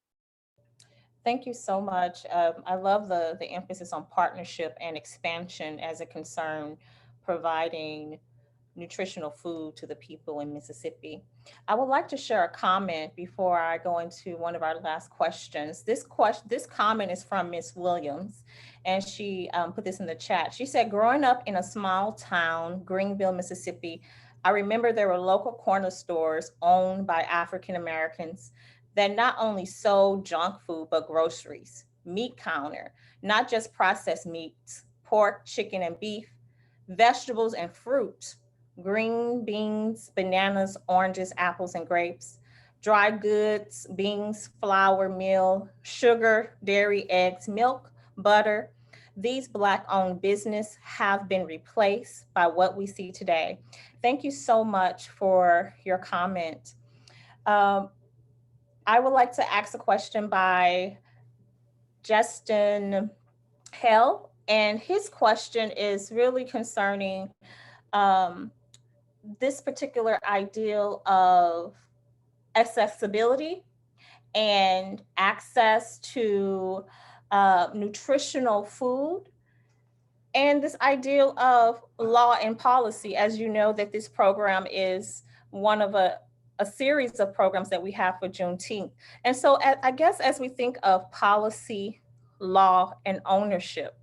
Thank you so much. I love the emphasis on partnership and expansion as it concerns providing nutritional food to the people in Mississippi. I would like to share a comment before I go into one of our last questions. This comment is from Ms. Williams, and she put this in the chat. She said, growing up in a small town, Greenville, Mississippi, I remember there were local corner stores owned by African Americans that not only sold junk food, but groceries, meat counter, not just processed meats, pork, chicken, and beef, vegetables and fruit, green beans, bananas, oranges, apples, and grapes, dry goods, beans, flour, meal, sugar, dairy, eggs, milk, butter. These Black-owned businesses have been replaced by what we see today. Thank you so much for your comment. I would like to ask a question by Justin Hell, and his question is really concerning this particular ideal of accessibility and access to nutritional food, and this ideal of law and policy. As you know, that this program is one of a series of programs that we have for Juneteenth. And so I guess as we think of policy, law, and ownership,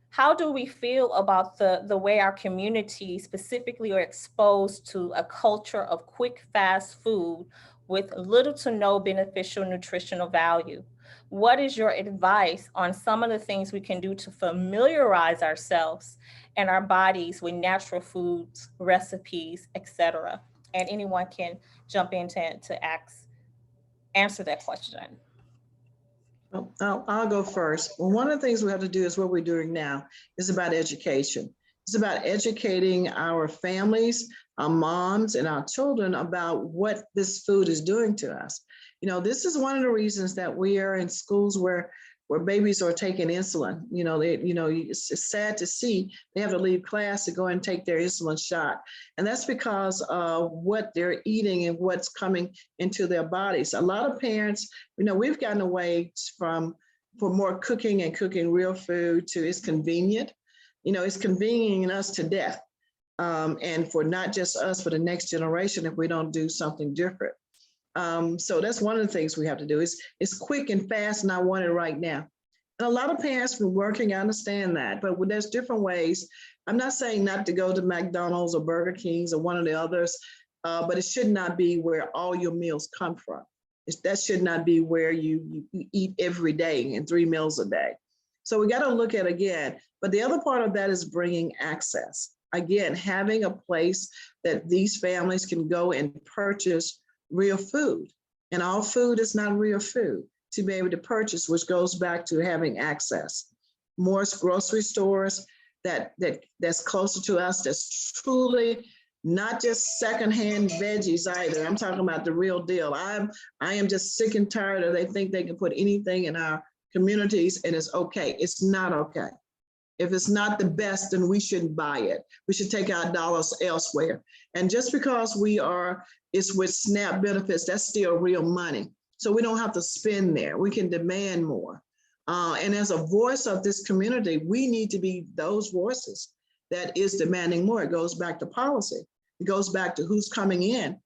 how do we feel about the way our community specifically are exposed to a culture of quick, fast food with little to no beneficial nutritional value? What is your advice on some of the things we can do to familiarize ourselves and our bodies with natural foods, recipes, etc.? And anyone can jump in to answer that question. I'll go first. Well, one of the things we have to do is what we're doing now is about education. It's about educating our families, our moms, and our children about what this food is doing to us. You know, this is one of the reasons that we are in schools where babies are taking insulin. It's sad to see they have to leave class to go and take their insulin shot. And that's because of what they're eating and what's coming into their bodies. A lot of parents, we've gotten away for more cooking and cooking real food to it's convenient. It's conveniencing us to death. And for not just us, for the next generation, if we don't do something different. So that's one of the things we have to do. It's quick and fast, and I want it right now. And a lot of parents have been working, I understand that, but there's different ways. I'm not saying not to go to McDonald's or Burger King's or one of the others, but it should not be where all your meals come from. That should not be where you eat every day and 3 meals a day. So we got to look at again, but the other part of that is bringing access. Again, having a place that these families can go and purchase real food, and all food is not real food to be able to purchase, which goes back to having access. More grocery stores that's closer to us, that's truly not just secondhand veggies either. I'm talking about the real deal. I am just sick and tired of they think they can put anything in our communities and it's okay. It's not okay. If it's not the best, then we shouldn't buy it. We should take our dollars elsewhere. And just because it's with SNAP benefits, that's still real money. So we don't have to spend there. We can demand more. And as a voice of this community, we need to be those voices that is demanding more. It goes back to policy. It goes back to who's coming in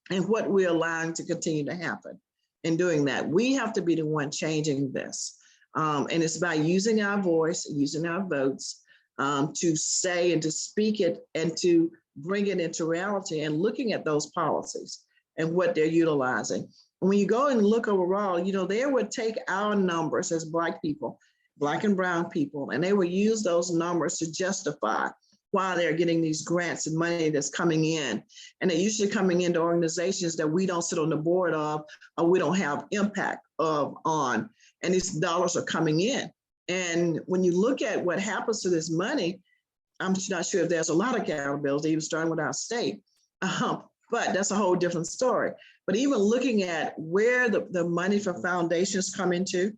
and what we're allowing to continue to happen. In doing that, we have to be the one changing this. And it's by using our voice, using our votes to say and to speak it and to bring it into reality and looking at those policies and what they're utilizing. And when you go and look overall, they would take our numbers as Black people, Black and brown people, and they would use those numbers to justify why they're getting these grants and money that's coming in. And they're usually coming into organizations that we don't sit on the board of, or we don't have impact on. And these dollars are coming in. And when you look at what happens to this money, I'm not sure if there's a lot of accountability, even starting with our state. But that's a whole different story. But even looking at where the money for foundations come into,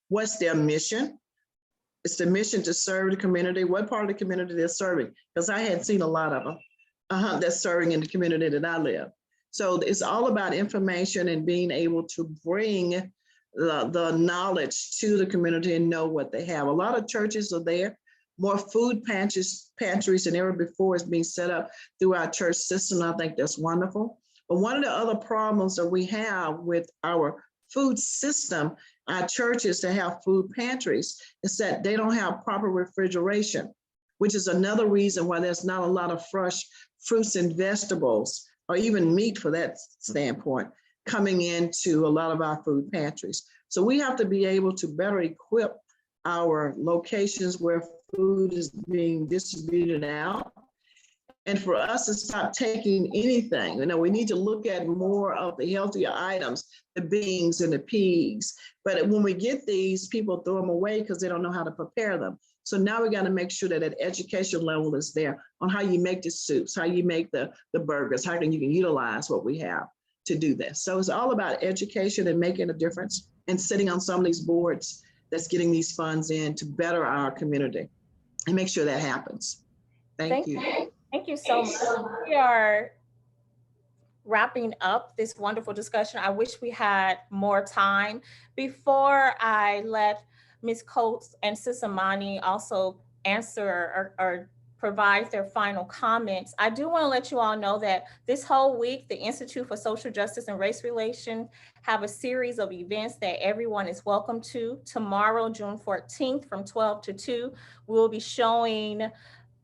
what's their mission? It's the mission to serve the community. What part of the community they're serving? Because I had seen a lot of them that's serving in the community that I live. So it's all about information and being able to bring the knowledge to the community and know what they have. A lot of churches are there. More food pantries than ever before is being set up through our church system. I think that's wonderful. But one of the other problems that we have with our food system, our churches that have food pantries, is that they don't have proper refrigeration, which is another reason why there's not a lot of fresh fruits and vegetables, or even meat for that standpoint, coming into a lot of our food pantries. So we have to be able to better equip our locations where food is being distributed out. And for us to stop taking anything, we need to look at more of the healthier items, the beans and the peas. But when we get these, people throw them away because they don't know how to prepare them. So now we got to make sure that that education level is there on how you make the soups, how you make the burgers, how you can utilize what we have to do this. So it's all about education and making a difference and sitting on some of these boards that's getting these funds in to better our community and make sure that happens. Thank you. Thank you so much. We are wrapping up this wonderful discussion. I wish we had more time. Before I let Ms. Coates and Sis Imani also answer or provide their final comments, I do want to let you all know that this whole week, the Institute for Social Justice and Race Relations have a series of events that everyone is welcome to. Tomorrow, June 14th, from 12 to 2, we'll be showing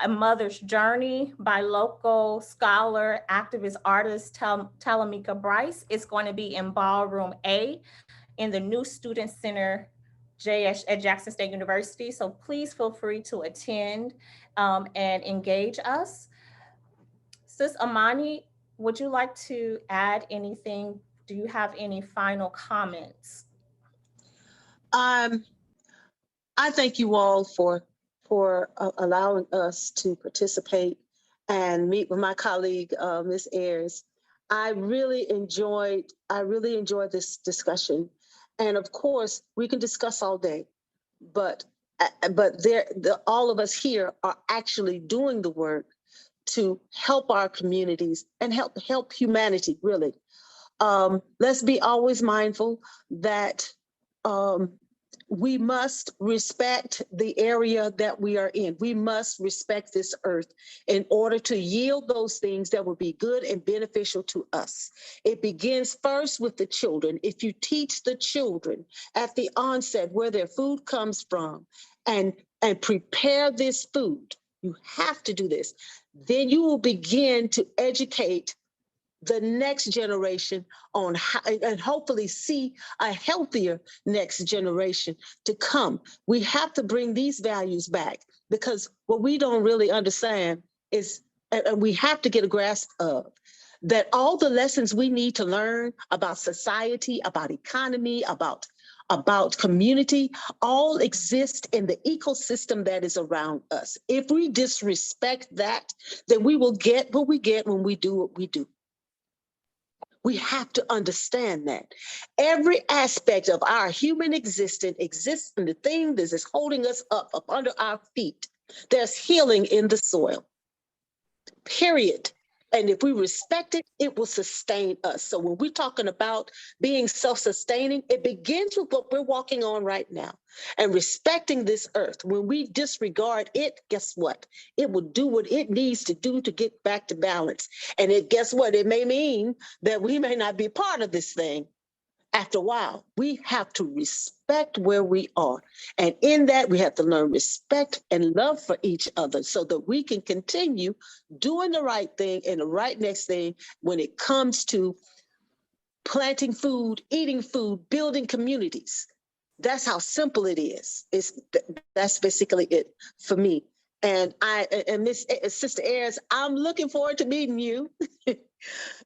A Mother's Journey by local scholar, activist, artist Talamika Bryce. It's going to be in Ballroom A in the new Student Center at Jackson State University. So please feel free to attend and engage us. Sis Imani, would you like to add anything? Do you have any final comments? I thank you all for allowing us to participate and meet with my colleague, Ms. Ayers. I really enjoyed this discussion. And of course, we can discuss all day, but all of us here are actually doing the work to help our communities and help humanity, really. Let's be always mindful that we must respect the area that we are in. We must respect this earth in order to yield those things that will be good and beneficial to us. It begins first with the children. If you teach the children at the onset where their food comes from and prepare this food, you have to do this, then you will begin to educate the next generation on how, and hopefully see a healthier next generation to come. We have to bring these values back, because what we don't really understand is, and we have to get a grasp of, that all the lessons we need to learn about society, about economy, about about community, all exist in the ecosystem that is around us. If we disrespect that, then we will get what we get when we do what we do. We have to understand that every aspect of our human existence exists in the thing that is holding us up under our feet. There's healing in the soil, period. And if we respect it, it will sustain us. So when we're talking about being self-sustaining, it begins with what we're walking on right now and respecting this earth. When we disregard it, guess what? It will do what it needs to do to get back to balance. And guess what? It may mean that we may not be part of this thing. After a while, we have to respect where we are. And in that, we have to learn respect and love for each other so that we can continue doing the right thing and the right next thing when it comes to planting food, eating food, building communities. That's how simple it is. That's basically it for me. And Miss Sister Ayers, I'm looking forward to meeting you.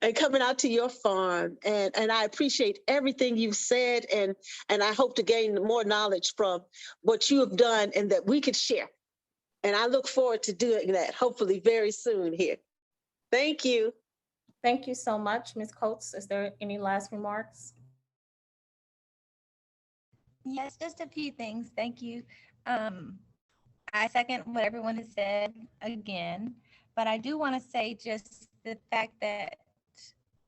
And coming out to your farm. And I appreciate everything you've said. And I hope to gain more knowledge from what you have done and that we could share. And I look forward to doing that, hopefully very soon here. Thank you. Thank you so much, Ms. Coates. Is there any last remarks? Yes, just a few things. Thank you. I second what everyone has said again, but I do want to say just the fact that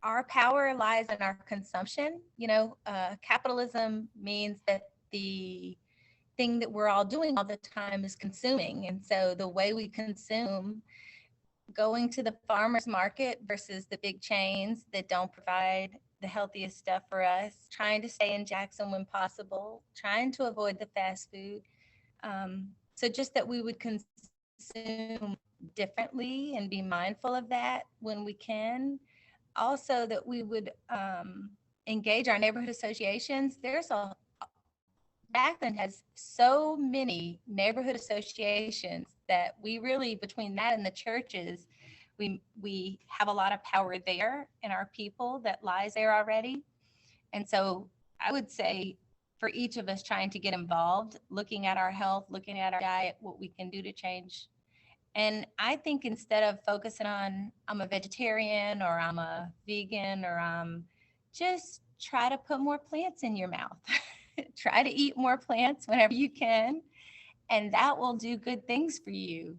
our power lies in our consumption. You know, capitalism means that the thing that we're all doing all the time is consuming. And so the way we consume, going to the farmer's market versus the big chains that don't provide the healthiest stuff for us, trying to stay in Jackson when possible, trying to avoid the fast food. So just that we would consume differently and be mindful of that when we can. Also that we would engage our neighborhood associations. Jackson has so many neighborhood associations that we really, between that and the churches, we have a lot of power there in our people that lies there already. And so I would say for each of us trying to get involved, looking at our health, looking at our diet, what we can do to change. And I think instead of focusing on, I'm a vegetarian or I'm a vegan or just try to put more plants in your mouth. Try to eat more plants whenever you can. And that will do good things for you.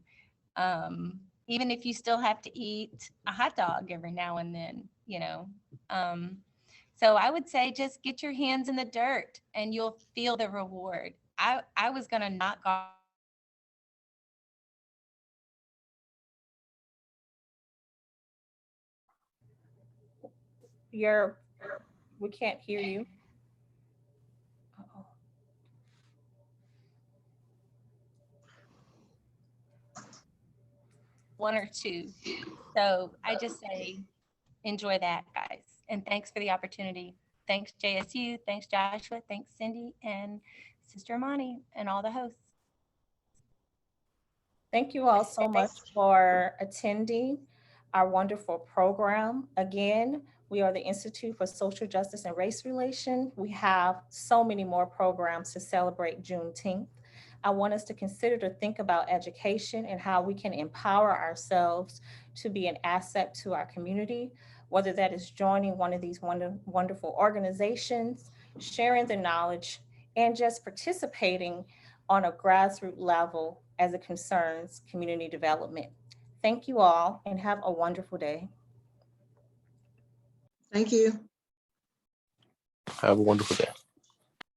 Even if you still have to eat a hot dog every now and then, you know. So I would say just get your hands in the dirt and you'll feel the reward. I was going to knock off. We can't hear you. Uh-oh. One or two. So I just say, enjoy that, guys. And thanks for the opportunity. Thanks, JSU. Thanks, Joshua. Thanks, Cindy and Sister Imani and all the hosts. Thank you all so much for attending our wonderful program. Again, we are the Institute for Social Justice and Race Relations. We have so many more programs to celebrate Juneteenth. I want us to consider to think about education and how we can empower ourselves to be an asset to our community, whether that is joining one of these wonderful organizations, sharing the knowledge, and just participating on a grassroots level as it concerns community development. Thank you all and have a wonderful day. Thank you. Have a wonderful day.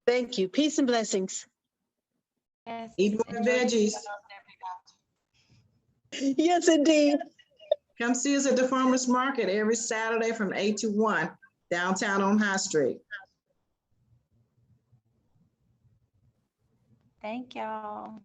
Thank you. Peace and blessings. Yes. Eat more veggies. Yes, indeed. Come see us at the farmer's market every Saturday from 8 to 1, downtown on High Street. Thank y'all.